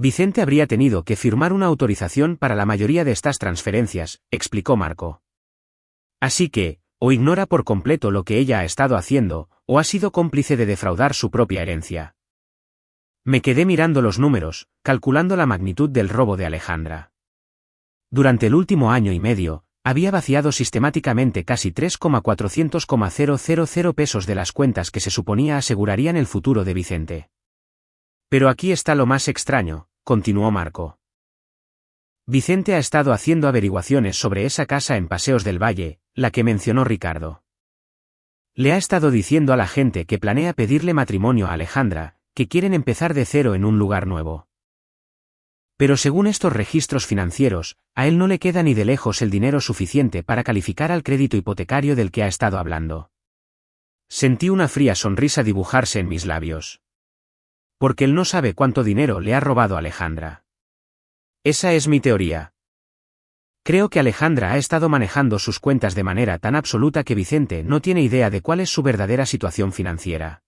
Vicente habría tenido que firmar una autorización para la mayoría de estas transferencias, explicó Marco. Así que, o ignora por completo lo que ella ha estado haciendo, o ha sido cómplice de defraudar su propia herencia. Me quedé mirando los números, calculando la magnitud del robo de Alejandra. Durante el último año y medio, había vaciado sistemáticamente casi 3,400,000 pesos de las cuentas que se suponía asegurarían el futuro de Vicente. Pero aquí está lo más extraño, continuó Marco. Vicente ha estado haciendo averiguaciones sobre esa casa en Paseos del Valle, la que mencionó Ricardo. Le ha estado diciendo a la gente que planea pedirle matrimonio a Alejandra, que quieren empezar de cero en un lugar nuevo. Pero según estos registros financieros, a él no le queda ni de lejos el dinero suficiente para calificar al crédito hipotecario del que ha estado hablando. Sentí una fría sonrisa dibujarse en mis labios. Porque él no sabe cuánto dinero le ha robado Alejandra. Esa es mi teoría. Creo que Alejandra ha estado manejando sus cuentas de manera tan absoluta que Vicente no tiene idea de cuál es su verdadera situación financiera.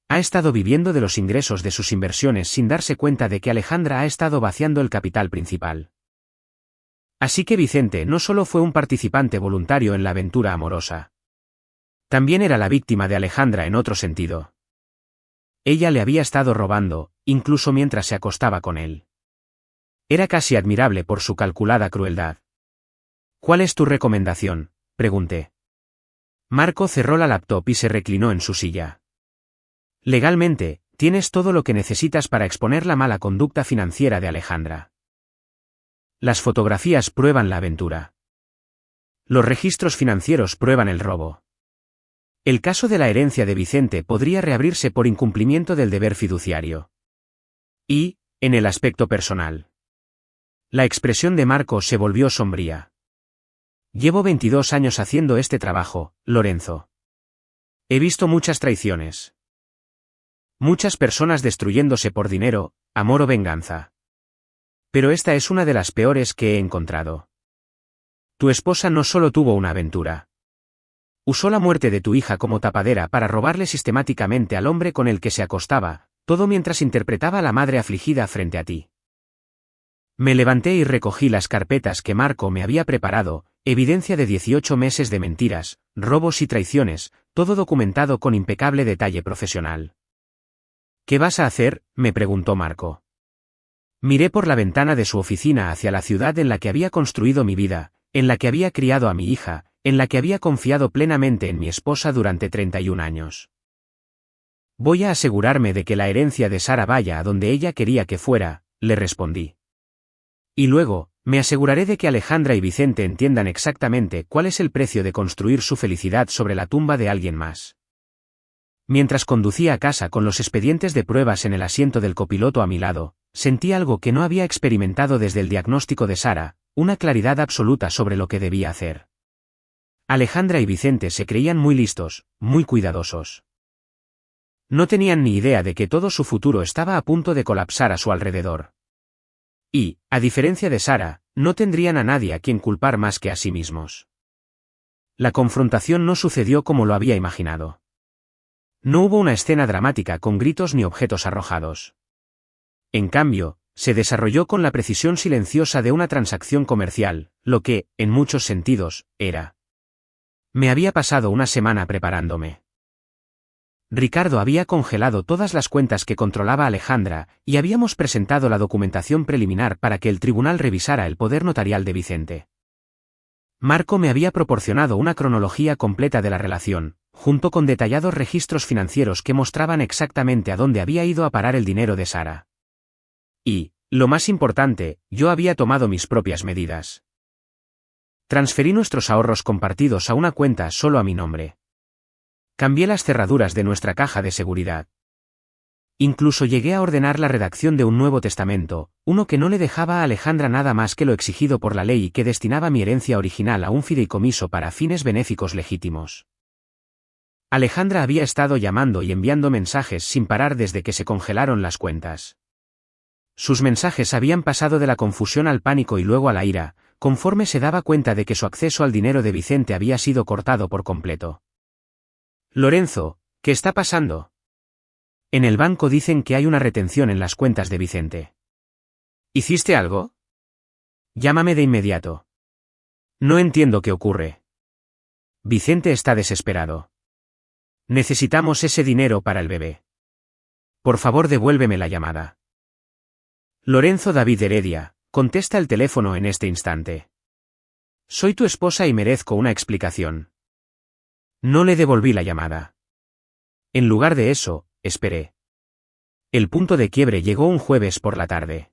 Ha estado viviendo de los ingresos de sus inversiones sin darse cuenta de que Alejandra ha estado vaciando el capital principal. Así que Vicente no solo fue un participante voluntario en la aventura amorosa. También era la víctima de Alejandra en otro sentido. Ella le había estado robando, incluso mientras se acostaba con él. Era casi admirable por su calculada crueldad. ¿Cuál es tu recomendación?, pregunté. Marco cerró la laptop y se reclinó en su silla. Legalmente, tienes todo lo que necesitas para exponer la mala conducta financiera de Alejandra. Las fotografías prueban la aventura. Los registros financieros prueban el robo. El caso de la herencia de Vicente podría reabrirse por incumplimiento del deber fiduciario. Y, en el aspecto personal. La expresión de Marco se volvió sombría. Llevo 22 años haciendo este trabajo, Lorenzo. He visto muchas traiciones. Muchas personas destruyéndose por dinero, amor o venganza. Pero esta es una de las peores que he encontrado. Tu esposa no solo tuvo una aventura. Usó la muerte de tu hija como tapadera para robarle sistemáticamente al hombre con el que se acostaba, todo mientras interpretaba a la madre afligida frente a ti. Me levanté y recogí las carpetas que Marco me había preparado, evidencia de 18 meses de mentiras, robos y traiciones, todo documentado con impecable detalle profesional. ¿Qué vas a hacer?, me preguntó Marco. Miré por la ventana de su oficina hacia la ciudad en la que había construido mi vida, en la que había criado a mi hija, en la que había confiado plenamente en mi esposa durante 31 años. Voy a asegurarme de que la herencia de Sara vaya a donde ella quería que fuera, le respondí. Y luego, me aseguraré de que Alejandra y Vicente entiendan exactamente cuál es el precio de construir su felicidad sobre la tumba de alguien más. Mientras conducía a casa con los expedientes de pruebas en el asiento del copiloto a mi lado, sentí algo que no había experimentado desde el diagnóstico de Sara, una claridad absoluta sobre lo que debía hacer. Alejandra y Vicente se creían muy listos, muy cuidadosos. No tenían ni idea de que todo su futuro estaba a punto de colapsar a su alrededor. Y, a diferencia de Sara, no tendrían a nadie a quien culpar más que a sí mismos. La confrontación no sucedió como lo había imaginado. No hubo una escena dramática con gritos ni objetos arrojados. En cambio, se desarrolló con la precisión silenciosa de una transacción comercial, lo que, en muchos sentidos, era. Me había pasado una semana preparándome. Ricardo había congelado todas las cuentas que controlaba Alejandra, y habíamos presentado la documentación preliminar para que el tribunal revisara el poder notarial de Vicente. Marco me había proporcionado una cronología completa de la relación, junto con detallados registros financieros que mostraban exactamente a dónde había ido a parar el dinero de Sara. Y, lo más importante, yo había tomado mis propias medidas. Transferí nuestros ahorros compartidos a una cuenta solo a mi nombre. Cambié las cerraduras de nuestra caja de seguridad. Incluso llegué a ordenar la redacción de un Nuevo Testamento, uno que no le dejaba a Alejandra nada más que lo exigido por la ley y que destinaba mi herencia original a un fideicomiso para fines benéficos legítimos. Alejandra había estado llamando y enviando mensajes sin parar desde que se congelaron las cuentas. Sus mensajes habían pasado de la confusión al pánico y luego a la ira, conforme se daba cuenta de que su acceso al dinero de Vicente había sido cortado por completo. Lorenzo, ¿qué está pasando? En el banco dicen que hay una retención en las cuentas de Vicente. ¿Hiciste algo? Llámame de inmediato. No entiendo qué ocurre. Vicente está desesperado. Necesitamos ese dinero para el bebé. Por favor, devuélveme la llamada. Lorenzo David Heredia, contesta el teléfono en este instante. Soy tu esposa y merezco una explicación. No le devolví la llamada. En lugar de eso, esperé. El punto de quiebre llegó un jueves por la tarde.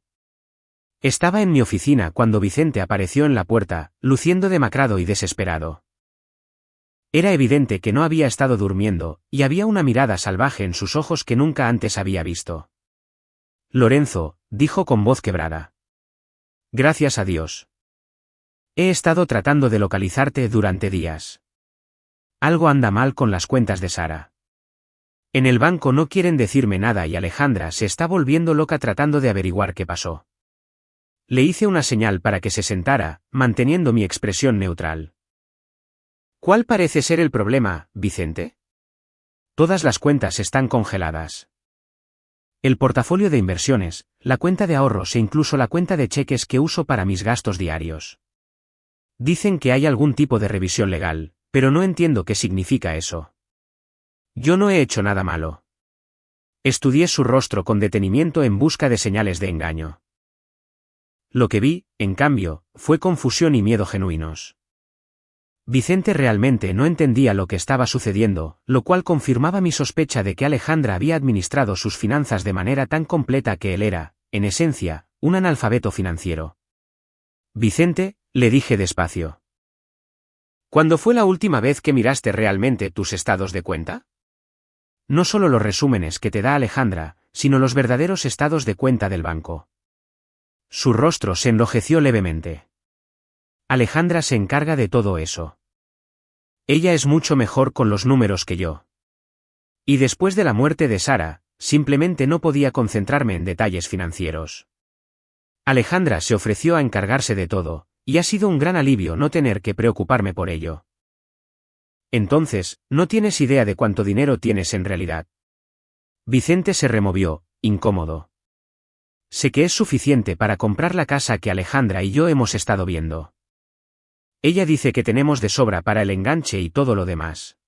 Estaba en mi oficina cuando Vicente apareció en la puerta, luciendo demacrado y desesperado. Era evidente que no había estado durmiendo, y había una mirada salvaje en sus ojos que nunca antes había visto. Lorenzo, dijo con voz quebrada. Gracias a Dios. He estado tratando de localizarte durante días. Algo anda mal con las cuentas de Sara. En el banco no quieren decirme nada y Alejandra se está volviendo loca tratando de averiguar qué pasó. Le hice una señal para que se sentara, manteniendo mi expresión neutral. ¿Cuál parece ser el problema, Vicente? Todas las cuentas están congeladas. El portafolio de inversiones, la cuenta de ahorros e incluso la cuenta de cheques que uso para mis gastos diarios. Dicen que hay algún tipo de revisión legal, pero no entiendo qué significa eso. Yo no he hecho nada malo. Estudié su rostro con detenimiento en busca de señales de engaño. Lo que vi, en cambio, fue confusión y miedo genuinos. Vicente realmente no entendía lo que estaba sucediendo, lo cual confirmaba mi sospecha de que Alejandra había administrado sus finanzas de manera tan completa que él era, en esencia, un analfabeto financiero. Vicente, le dije despacio. ¿Cuándo fue la última vez que miraste realmente tus estados de cuenta? No solo los resúmenes que te da Alejandra, sino los verdaderos estados de cuenta del banco. Su rostro se enrojeció levemente. Alejandra se encarga de todo eso. Ella es mucho mejor con los números que yo. Y después de la muerte de Sara, simplemente no podía concentrarme en detalles financieros. Alejandra se ofreció a encargarse de todo, y ha sido un gran alivio no tener que preocuparme por ello. Entonces, no tienes idea de cuánto dinero tienes en realidad. Vicente se removió, incómodo. Sé que es suficiente para comprar la casa que Alejandra y yo hemos estado viendo. Ella dice que tenemos de sobra para el enganche y todo lo demás.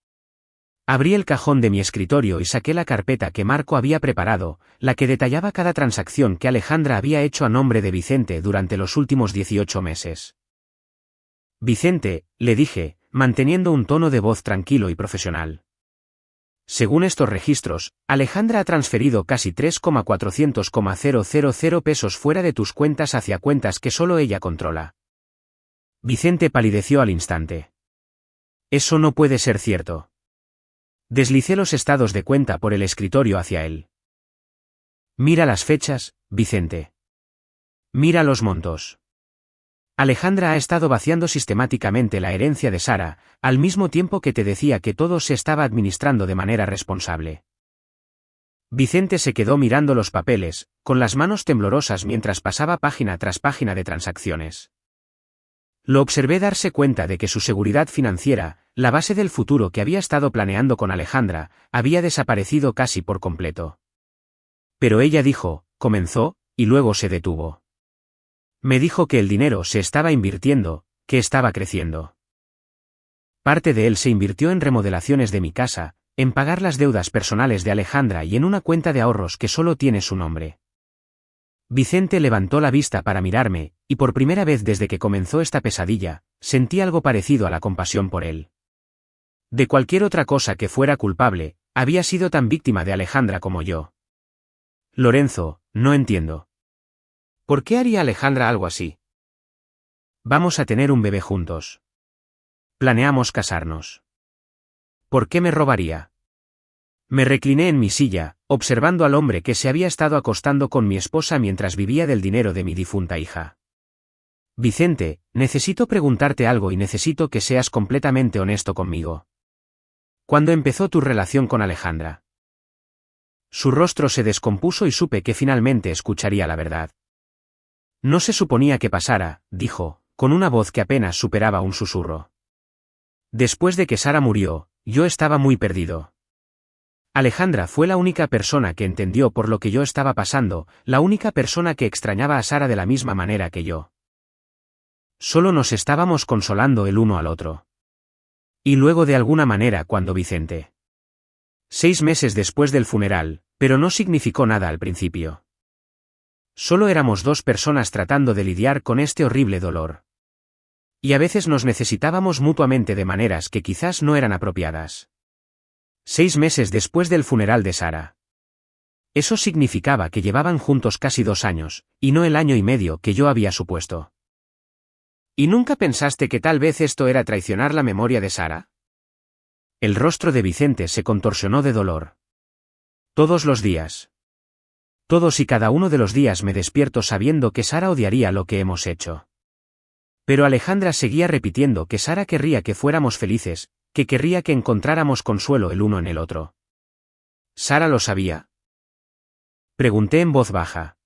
Abrí el cajón de mi escritorio y saqué la carpeta que Marco había preparado, la que detallaba cada transacción que Alejandra había hecho a nombre de Vicente durante los últimos 18 meses. Vicente, le dije, manteniendo un tono de voz tranquilo y profesional. Según estos registros, Alejandra ha transferido casi 3,400,000 pesos fuera de tus cuentas hacia cuentas que solo ella controla. Vicente palideció al instante. Eso no puede ser cierto. Deslicé los estados de cuenta por el escritorio hacia él. Mira las fechas, Vicente. Mira los montos. Alejandra ha estado vaciando sistemáticamente la herencia de Sara, al mismo tiempo que te decía que todo se estaba administrando de manera responsable. Vicente se quedó mirando los papeles, con las manos temblorosas mientras pasaba página tras página de transacciones. Lo observé darse cuenta de que su seguridad financiera, la base del futuro que había estado planeando con Alejandra, había desaparecido casi por completo. Pero ella dijo, comenzó, y luego se detuvo. Me dijo que el dinero se estaba invirtiendo, que estaba creciendo. Parte de él se invirtió en remodelaciones de mi casa, en pagar las deudas personales de Alejandra y en una cuenta de ahorros que solo tiene su nombre. Vicente levantó la vista para mirarme, y por primera vez desde que comenzó esta pesadilla, sentí algo parecido a la compasión por él. De cualquier otra cosa que fuera culpable, había sido tan víctima de Alejandra como yo. Lorenzo, no entiendo. ¿Por qué haría Alejandra algo así? Vamos a tener un bebé juntos. Planeamos casarnos. ¿Por qué me robaría? Me recliné en mi silla, observando al hombre que se había estado acostando con mi esposa mientras vivía del dinero de mi difunta hija. Vicente, necesito preguntarte algo y necesito que seas completamente honesto conmigo. ¿Cuándo empezó tu relación con Alejandra? Su rostro se descompuso y supe que finalmente escucharía la verdad. No se suponía que pasara, dijo, con una voz que apenas superaba un susurro. Después de que Sara murió, yo estaba muy perdido. Alejandra fue la única persona que entendió por lo que yo estaba pasando, la única persona que extrañaba a Sara de la misma manera que yo. Solo nos estábamos consolando el uno al otro. Y luego de alguna manera cuando Vicente. 6 meses después del funeral, pero no significó nada al principio. Solo éramos 2 personas tratando de lidiar con este horrible dolor. Y a veces nos necesitábamos mutuamente de maneras que quizás no eran apropiadas. 6 meses después del funeral de Sara. Eso significaba que llevaban juntos casi 2 años, y no el año y medio que yo había supuesto. ¿Y nunca pensaste que tal vez esto era traicionar la memoria de Sara? El rostro de Vicente se contorsionó de dolor. Todos los días. Todos y cada uno de los días me despierto sabiendo que Sara odiaría lo que hemos hecho. Pero Alejandra seguía repitiendo que Sara querría que fuéramos felices, que querría que encontráramos consuelo el uno en el otro. ¿Sara lo sabía? Pregunté en voz baja.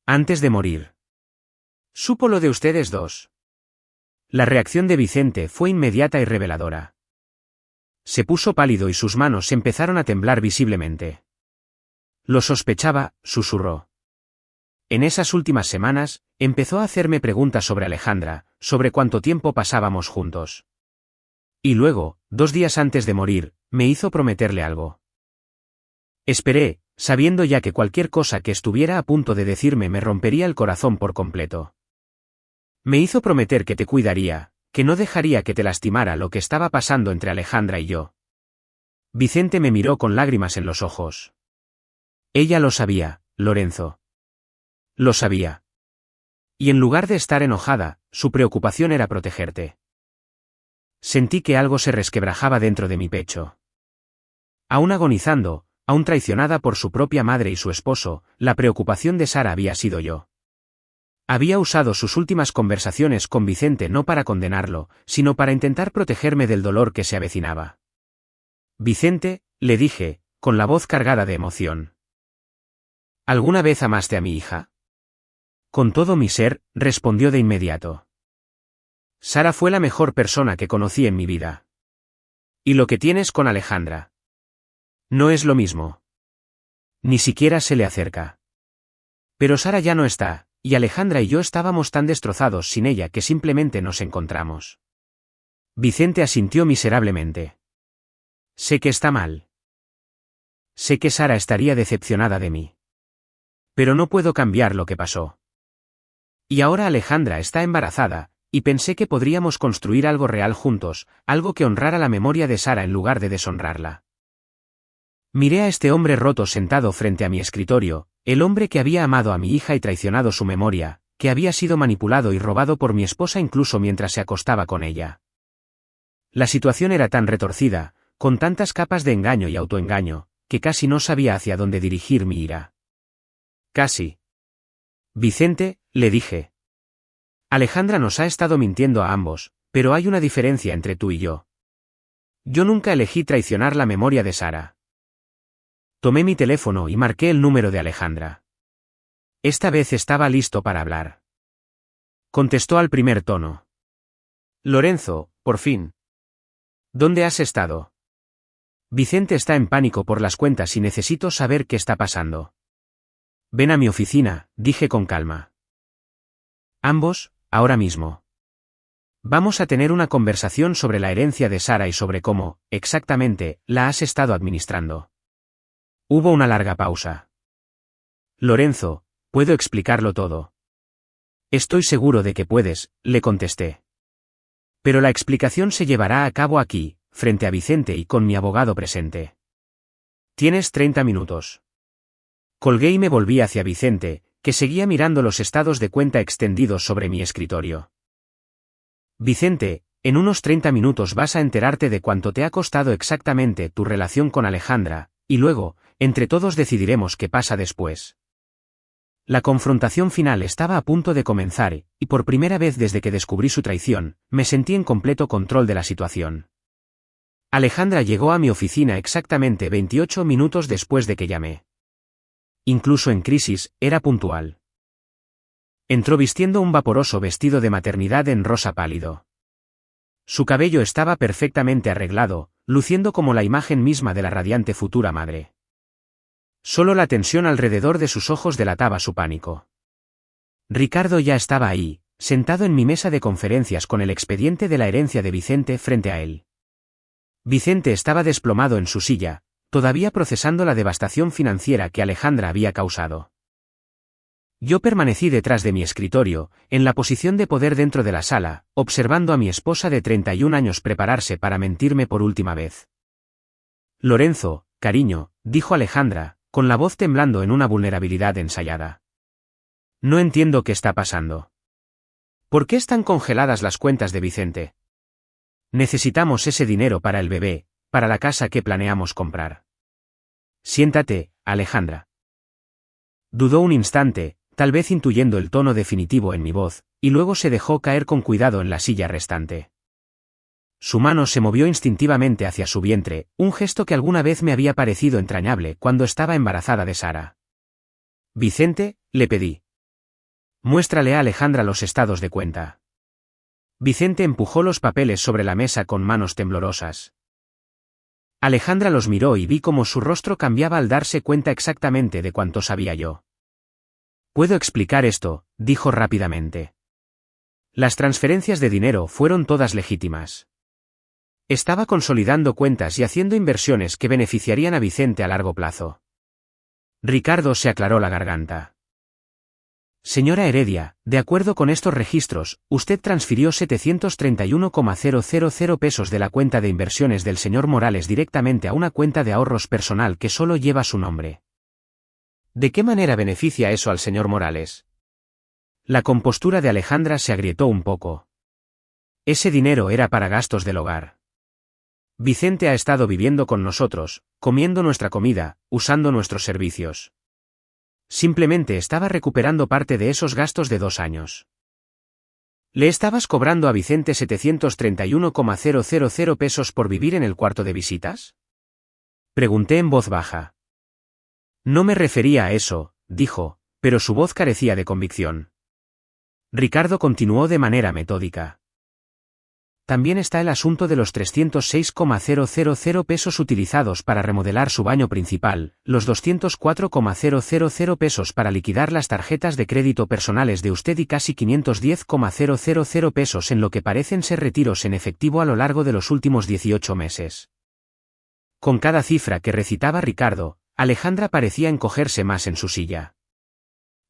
Antes de morir. ¿Supo lo de ustedes dos? La reacción de Vicente fue inmediata y reveladora. Se puso pálido y sus manos empezaron a temblar visiblemente. Lo sospechaba, susurró. En esas últimas semanas, empezó a hacerme preguntas sobre Alejandra, sobre cuánto tiempo pasábamos juntos. Y luego, 2 días antes de morir, me hizo prometerle algo. Esperé, sabiendo ya que cualquier cosa que estuviera a punto de decirme me rompería el corazón por completo. Me hizo prometer que te cuidaría, que no dejaría que te lastimara lo que estaba pasando entre Alejandra y yo. Vicente me miró con lágrimas en los ojos. Ella lo sabía, Lorenzo. Lo sabía. Y en lugar de estar enojada, su preocupación era protegerte. Sentí que algo se resquebrajaba dentro de mi pecho. Aún agonizando, aún traicionada por su propia madre y su esposo, la preocupación de Sara había sido yo. Había usado sus últimas conversaciones con Vicente no para condenarlo, sino para intentar protegerme del dolor que se avecinaba. Vicente, le dije, con la voz cargada de emoción. ¿Alguna vez amaste a mi hija? Con todo mi ser, respondió de inmediato. Sara fue la mejor persona que conocí en mi vida. ¿Y lo que tienes con Alejandra? No es lo mismo. Ni siquiera se le acerca. Pero Sara ya no está, y Alejandra y yo estábamos tan destrozados sin ella que simplemente nos encontramos. Vicente asintió miserablemente. Sé que está mal. Sé que Sara estaría decepcionada de mí. Pero no puedo cambiar lo que pasó. Y ahora Alejandra está embarazada, y pensé que podríamos construir algo real juntos, algo que honrara la memoria de Sara en lugar de deshonrarla. Miré a este hombre roto sentado frente a mi escritorio, el hombre que había amado a mi hija y traicionado su memoria, que había sido manipulado y robado por mi esposa incluso mientras se acostaba con ella. La situación era tan retorcida, con tantas capas de engaño y autoengaño, que casi no sabía hacia dónde dirigir mi ira. Casi. Vicente, le dije. Alejandra nos ha estado mintiendo a ambos, pero hay una diferencia entre tú y yo. Yo nunca elegí traicionar la memoria de Sara. Tomé mi teléfono y marqué el número de Alejandra. Esta vez estaba listo para hablar. Contestó al primer tono. Lorenzo, por fin. ¿Dónde has estado? Vicente está en pánico por las cuentas y necesito saber qué está pasando. Ven a mi oficina, dije con calma. Ambos, ahora mismo. Vamos a tener una conversación sobre la herencia de Sara y sobre cómo, exactamente, la has estado administrando. Hubo una larga pausa. Lorenzo, puedo explicarlo todo. Estoy seguro de que puedes, le contesté. Pero la explicación se llevará a cabo aquí, frente a Vicente y con mi abogado presente. Tienes 30 minutos. Colgué y me volví hacia Vicente, que seguía mirando los estados de cuenta extendidos sobre mi escritorio. Vicente, en unos 30 minutos vas a enterarte de cuánto te ha costado exactamente tu relación con Alejandra, y luego, entre todos decidiremos qué pasa después. La confrontación final estaba a punto de comenzar, y por primera vez desde que descubrí su traición, me sentí en completo control de la situación. Alejandra llegó a mi oficina exactamente 28 minutos después de que llamé. Incluso en crisis, era puntual. Entró vistiendo un vaporoso vestido de maternidad en rosa pálido. Su cabello estaba perfectamente arreglado, luciendo como la imagen misma de la radiante futura madre. Solo la tensión alrededor de sus ojos delataba su pánico. Ricardo ya estaba ahí, sentado en mi mesa de conferencias con el expediente de la herencia de Vicente frente a él. Vicente estaba desplomado en su silla, todavía procesando la devastación financiera que Alejandra había causado. Yo permanecí detrás de mi escritorio, en la posición de poder dentro de la sala, observando a mi esposa de 31 años prepararse para mentirme por última vez. Lorenzo, cariño, dijo Alejandra, con la voz temblando en una vulnerabilidad ensayada. No entiendo qué está pasando. ¿Por qué están congeladas las cuentas de Vicente? Necesitamos ese dinero para el bebé, para la casa que planeamos comprar. Siéntate, Alejandra. Dudó un instante, tal vez intuyendo el tono definitivo en mi voz, y luego se dejó caer con cuidado en la silla restante. Su mano se movió instintivamente hacia su vientre, un gesto que alguna vez me había parecido entrañable cuando estaba embarazada de Sara. Vicente, le pedí. Muéstrale a Alejandra los estados de cuenta. Vicente empujó los papeles sobre la mesa con manos temblorosas. Alejandra los miró y vi cómo su rostro cambiaba al darse cuenta exactamente de cuánto sabía yo. Puedo explicar esto, dijo rápidamente. Las transferencias de dinero fueron todas legítimas. Estaba consolidando cuentas y haciendo inversiones que beneficiarían a Vicente a largo plazo. Ricardo se aclaró la garganta. Señora Heredia, de acuerdo con estos registros, usted transfirió 731,000 pesos de la cuenta de inversiones del señor Morales directamente a una cuenta de ahorros personal que solo lleva su nombre. ¿De qué manera beneficia eso al señor Morales? La compostura de Alejandra se agrietó un poco. Ese dinero era para gastos del hogar. Vicente ha estado viviendo con nosotros, comiendo nuestra comida, usando nuestros servicios. Simplemente estaba recuperando parte de esos gastos de 2 años. ¿Le estabas cobrando a Vicente 731,000 pesos por vivir en el cuarto de visitas? Pregunté en voz baja. No me refería a eso, dijo, pero su voz carecía de convicción. Ricardo continuó de manera metódica. También está el asunto de los 306,000 pesos utilizados para remodelar su baño principal, los 204,000 pesos para liquidar las tarjetas de crédito personales de usted y casi 510,000 pesos en lo que parecen ser retiros en efectivo a lo largo de los últimos 18 meses. Con cada cifra que recitaba Ricardo, Alejandra parecía encogerse más en su silla.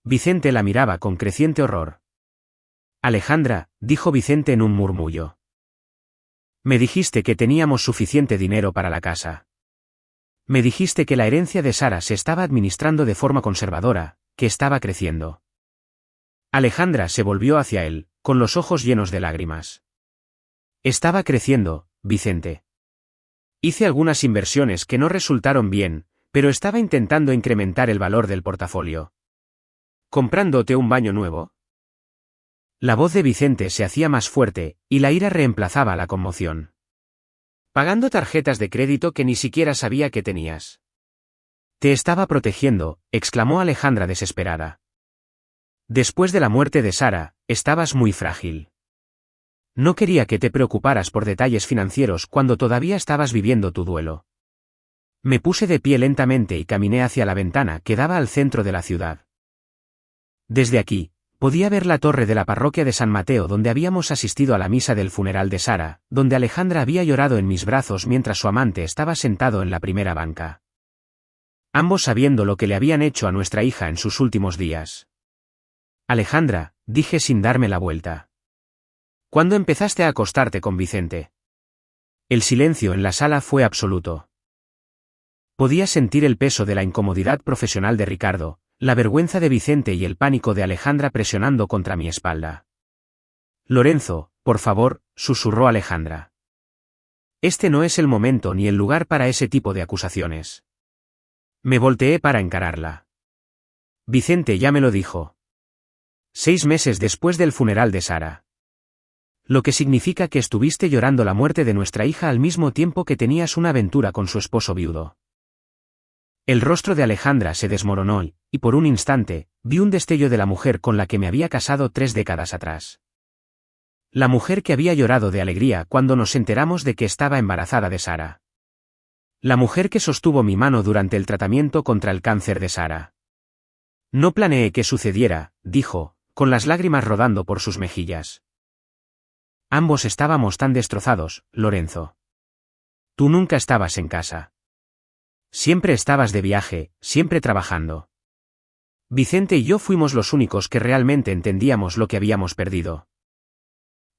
Vicente la miraba con creciente horror. Alejandra, dijo Vicente en un murmullo. Me dijiste que teníamos suficiente dinero para la casa. Me dijiste que la herencia de Sara se estaba administrando de forma conservadora, que estaba creciendo. Alejandra se volvió hacia él, con los ojos llenos de lágrimas. Estaba creciendo, Vicente. Hice algunas inversiones que no resultaron bien, pero estaba intentando incrementar el valor del portafolio. ¿Comprándote un baño nuevo? La voz de Vicente se hacía más fuerte, y la ira reemplazaba la conmoción. Pagando tarjetas de crédito que ni siquiera sabía que tenías. Te estaba protegiendo, exclamó Alejandra desesperada. Después de la muerte de Sara, estabas muy frágil. No quería que te preocuparas por detalles financieros cuando todavía estabas viviendo tu duelo. Me puse de pie lentamente y caminé hacia la ventana que daba al centro de la ciudad. Desde aquí, podía ver la torre de la parroquia de San Mateo donde habíamos asistido a la misa del funeral de Sara, donde Alejandra había llorado en mis brazos mientras su amante estaba sentado en la primera banca. Ambos sabiendo lo que le habían hecho a nuestra hija en sus últimos días. Alejandra, dije sin darme la vuelta. ¿Cuándo empezaste a acostarte con Vicente? El silencio en la sala fue absoluto. Podía sentir el peso de la incomodidad profesional de Ricardo, la vergüenza de Vicente y el pánico de Alejandra presionando contra mi espalda. Lorenzo, por favor, susurró Alejandra. Este no es el momento ni el lugar para ese tipo de acusaciones. Me volteé para encararla. Vicente ya me lo dijo. 6 meses después del funeral de Sara. Lo que significa que estuviste llorando la muerte de nuestra hija al mismo tiempo que tenías una aventura con su esposo viudo. El rostro de Alejandra se desmoronó y por un instante, vi un destello de la mujer con la que me había casado 3 décadas atrás. La mujer que había llorado de alegría cuando nos enteramos de que estaba embarazada de Sara. La mujer que sostuvo mi mano durante el tratamiento contra el cáncer de Sara. No planeé que sucediera, dijo, con las lágrimas rodando por sus mejillas. Ambos estábamos tan destrozados, Lorenzo. Tú nunca estabas en casa. Siempre estabas de viaje, siempre trabajando. Vicente y yo fuimos los únicos que realmente entendíamos lo que habíamos perdido.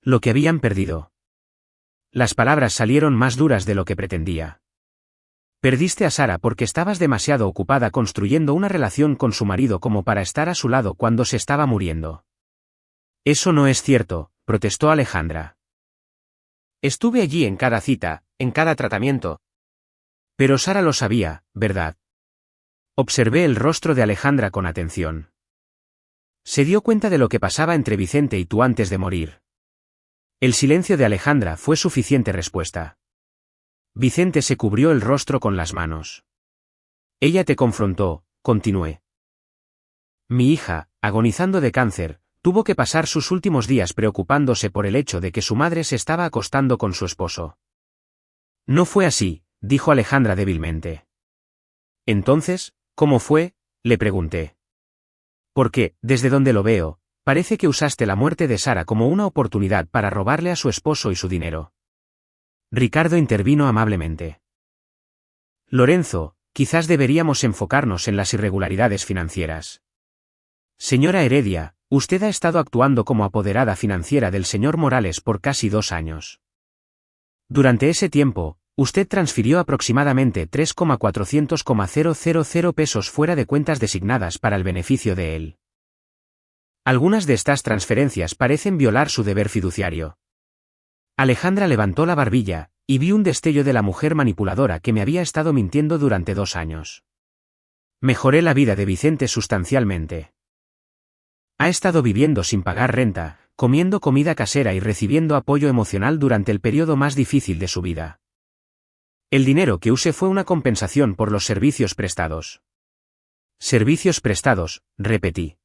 Lo que habían perdido. Las palabras salieron más duras de lo que pretendía. Perdiste a Sara porque estabas demasiado ocupada construyendo una relación con su marido como para estar a su lado cuando se estaba muriendo. Eso no es cierto, protestó Alejandra. Estuve allí en cada cita, en cada tratamiento. Pero Sara lo sabía, ¿verdad? Observé el rostro de Alejandra con atención. Se dio cuenta de lo que pasaba entre Vicente y tú antes de morir. El silencio de Alejandra fue suficiente respuesta. Vicente se cubrió el rostro con las manos. Ella te confrontó, continué. Mi hija, agonizando de cáncer, tuvo que pasar sus últimos días preocupándose por el hecho de que su madre se estaba acostando con su esposo. No fue así, dijo Alejandra débilmente. Entonces, ¿cómo fue?, le pregunté. Porque, desde donde lo veo, parece que usaste la muerte de Sara como una oportunidad para robarle a su esposo y su dinero. Ricardo intervino amablemente. Lorenzo, quizás deberíamos enfocarnos en las irregularidades financieras. Señora Heredia, usted ha estado actuando como apoderada financiera del señor Morales por casi 2 años. Durante ese tiempo, usted transfirió aproximadamente 3,400,000 pesos fuera de cuentas designadas para el beneficio de él. Algunas de estas transferencias parecen violar su deber fiduciario. Alejandra levantó la barbilla, y vi un destello de la mujer manipuladora que me había estado mintiendo durante 2 años. Mejoré la vida de Vicente sustancialmente. Ha estado viviendo sin pagar renta, comiendo comida casera y recibiendo apoyo emocional durante el periodo más difícil de su vida. El dinero que usé fue una compensación por los servicios prestados. Servicios prestados, repetí.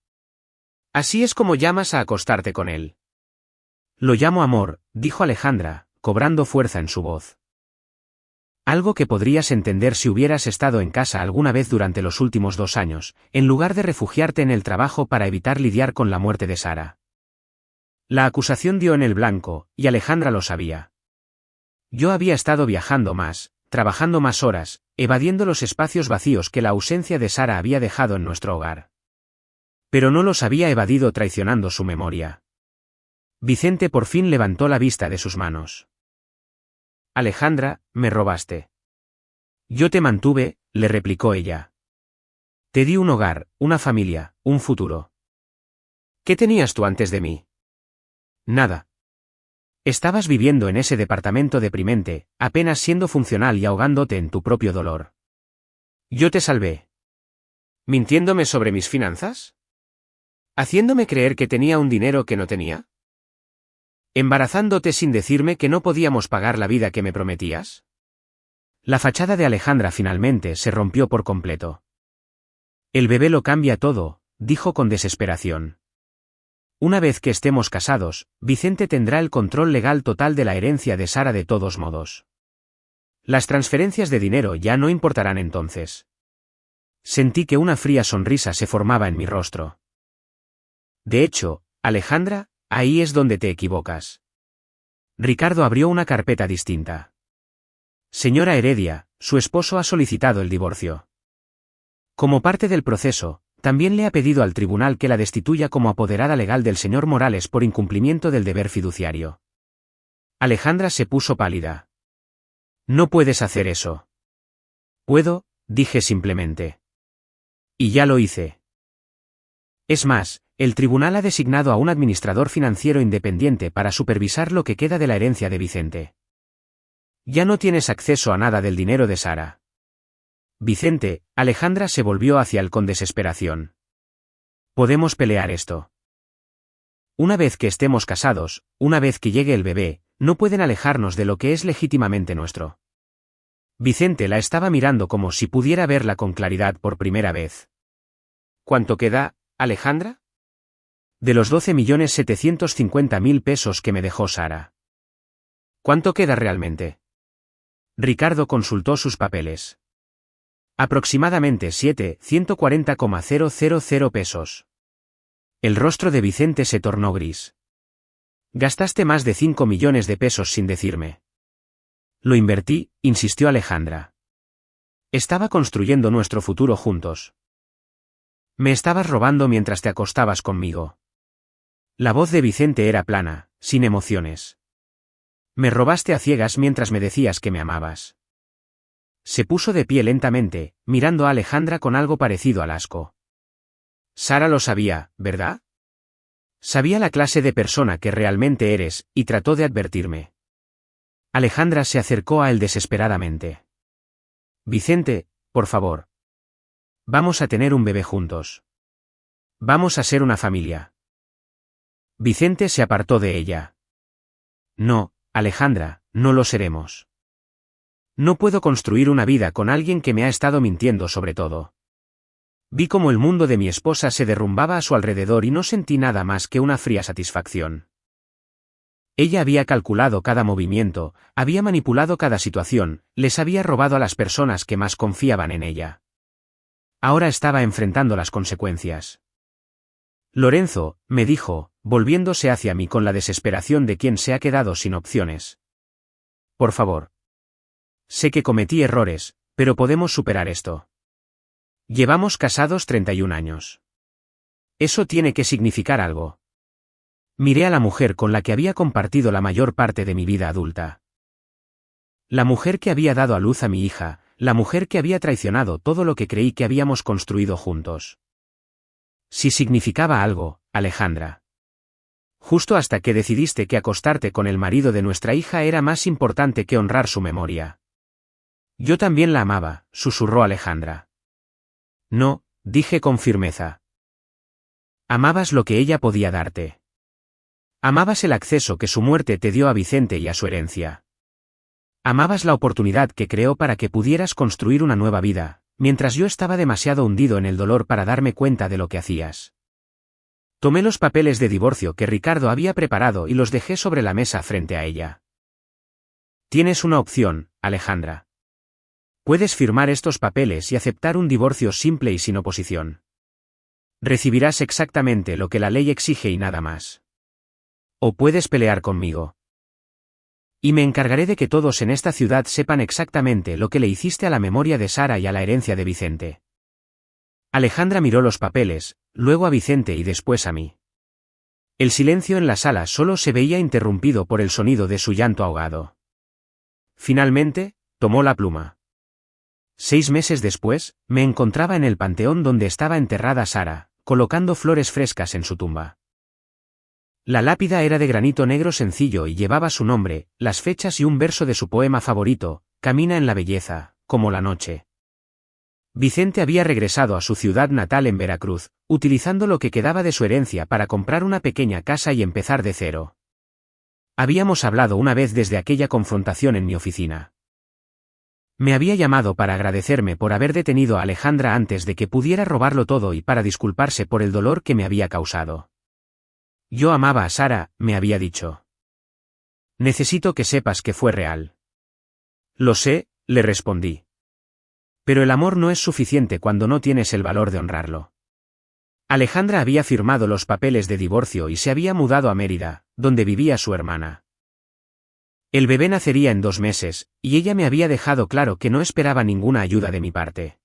Así es como llamas a acostarte con él. Lo llamo amor, dijo Alejandra, cobrando fuerza en su voz. Algo que podrías entender si hubieras estado en casa alguna vez durante los últimos 2 años, en lugar de refugiarte en el trabajo para evitar lidiar con la muerte de Sara. La acusación dio en el blanco, y Alejandra lo sabía. Yo había estado viajando más, trabajando más horas, evadiendo los espacios vacíos que la ausencia de Sara había dejado en nuestro hogar. Pero no los había evadido traicionando su memoria. Vicente por fin levantó la vista de sus manos. Alejandra, me robaste. Yo te mantuve, le replicó ella. Te di un hogar, una familia, un futuro. ¿Qué tenías tú antes de mí? Nada. Estabas viviendo en ese departamento deprimente, apenas siendo funcional y ahogándote en tu propio dolor. Yo te salvé. ¿Mintiéndome sobre mis finanzas? ¿Haciéndome creer que tenía un dinero que no tenía? ¿Embarazándote sin decirme que no podíamos pagar la vida que me prometías? La fachada de Alejandra finalmente se rompió por completo. El bebé lo cambia todo, dijo con desesperación. Una vez que estemos casados, Vicente tendrá el control legal total de la herencia de Sara de todos modos. Las transferencias de dinero ya no importarán entonces. Sentí que una fría sonrisa se formaba en mi rostro. De hecho, Alejandra, ahí es donde te equivocas. Ricardo abrió una carpeta distinta. Señora Heredia, su esposo ha solicitado el divorcio. Como parte del proceso, también le ha pedido al tribunal que la destituya como apoderada legal del señor Morales por incumplimiento del deber fiduciario. Alejandra se puso pálida. No puedes hacer eso. Puedo, dije simplemente. Y ya lo hice. Es más, el tribunal ha designado a un administrador financiero independiente para supervisar lo que queda de la herencia de Vicente. Ya no tienes acceso a nada del dinero de Sara. Vicente, Alejandra se volvió hacia él con desesperación. Podemos pelear esto. Una vez que estemos casados, una vez que llegue el bebé, no pueden alejarnos de lo que es legítimamente nuestro. Vicente la estaba mirando como si pudiera verla con claridad por primera vez. ¿Cuánto queda, Alejandra? De los 12.750.000 pesos que me dejó Sara. ¿Cuánto queda realmente? Ricardo consultó sus papeles. Aproximadamente 740,000 pesos. El rostro de Vicente se tornó gris. Gastaste más de 5 millones de pesos sin decirme. Lo invertí, insistió Alejandra. Estaba construyendo nuestro futuro juntos. Me estabas robando mientras te acostabas conmigo. La voz de Vicente era plana, sin emociones. Me robaste a ciegas mientras me decías que me amabas. Se puso de pie lentamente, mirando a Alejandra con algo parecido al asco. Sara lo sabía, ¿verdad? Sabía la clase de persona que realmente eres, y trató de advertirme. Alejandra se acercó a él desesperadamente. Vicente, por favor. Vamos a tener un bebé juntos. Vamos a ser una familia. Vicente se apartó de ella. No, Alejandra, no lo seremos. No puedo construir una vida con alguien que me ha estado mintiendo sobre todo. Vi cómo el mundo de mi esposa se derrumbaba a su alrededor y no sentí nada más que una fría satisfacción. Ella había calculado cada movimiento, había manipulado cada situación, les había robado a las personas que más confiaban en ella. Ahora estaba enfrentando las consecuencias. Lorenzo, me dijo, volviéndose hacia mí con la desesperación de quien se ha quedado sin opciones. Por favor. Sé que cometí errores, pero podemos superar esto. Llevamos casados 31 años. Eso tiene que significar algo. Miré a la mujer con la que había compartido la mayor parte de mi vida adulta. La mujer que había dado a luz a mi hija, la mujer que había traicionado todo lo que creí que habíamos construido juntos. Si significaba algo, Alejandra. Justo hasta que decidiste que acostarte con el marido de nuestra hija era más importante que honrar su memoria. Yo también la amaba, susurró Alejandra. No, dije con firmeza. Amabas lo que ella podía darte. Amabas el acceso que su muerte te dio a Vicente y a su herencia. Amabas la oportunidad que creó para que pudieras construir una nueva vida, mientras yo estaba demasiado hundido en el dolor para darme cuenta de lo que hacías. Tomé los papeles de divorcio que Ricardo había preparado y los dejé sobre la mesa frente a ella. Tienes una opción, Alejandra. Puedes firmar estos papeles y aceptar un divorcio simple y sin oposición. Recibirás exactamente lo que la ley exige y nada más. O puedes pelear conmigo. Y me encargaré de que todos en esta ciudad sepan exactamente lo que le hiciste a la memoria de Sara y a la herencia de Vicente. Alejandra miró los papeles, luego a Vicente y después a mí. El silencio en la sala solo se veía interrumpido por el sonido de su llanto ahogado. Finalmente, tomó la pluma. 6 meses después, me encontraba en el panteón donde estaba enterrada Sara, colocando flores frescas en su tumba. La lápida era de granito negro sencillo y llevaba su nombre, las fechas y un verso de su poema favorito, Camina en la belleza, como la noche. Vicente había regresado a su ciudad natal en Veracruz, utilizando lo que quedaba de su herencia para comprar una pequeña casa y empezar de cero. Habíamos hablado una vez desde aquella confrontación en mi oficina. Me había llamado para agradecerme por haber detenido a Alejandra antes de que pudiera robarlo todo y para disculparse por el dolor que me había causado. Yo amaba a Sara, me había dicho. Necesito que sepas que fue real. Lo sé, le respondí. Pero el amor no es suficiente cuando no tienes el valor de honrarlo. Alejandra había firmado los papeles de divorcio y se había mudado a Mérida, donde vivía su hermana. El bebé nacería en 2 meses, y ella me había dejado claro que no esperaba ninguna ayuda de mi parte.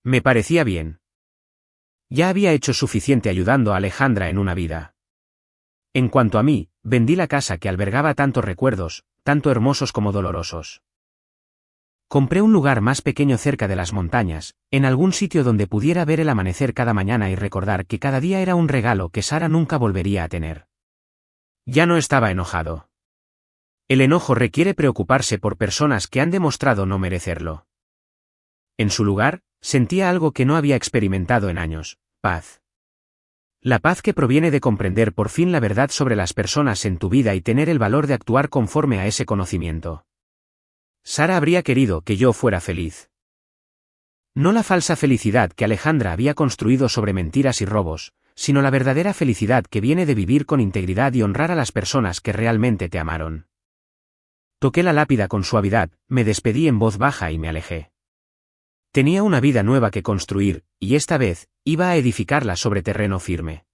Me parecía bien. Ya había hecho suficiente ayudando a Alejandra en una vida. En cuanto a mí, vendí la casa que albergaba tantos recuerdos, tanto hermosos como dolorosos. Compré un lugar más pequeño cerca de las montañas, en algún sitio donde pudiera ver el amanecer cada mañana y recordar que cada día era un regalo que Sara nunca volvería a tener. Ya no estaba enojado. El enojo requiere preocuparse por personas que han demostrado no merecerlo. En su lugar, sentía algo que no había experimentado en años: paz. La paz que proviene de comprender por fin la verdad sobre las personas en tu vida y tener el valor de actuar conforme a ese conocimiento. Sara habría querido que yo fuera feliz. No la falsa felicidad que Alejandra había construido sobre mentiras y robos, sino la verdadera felicidad que viene de vivir con integridad y honrar a las personas que realmente te amaron. Toqué la lápida con suavidad, me despedí en voz baja y me alejé. Tenía una vida nueva que construir, y esta vez, iba a edificarla sobre terreno firme.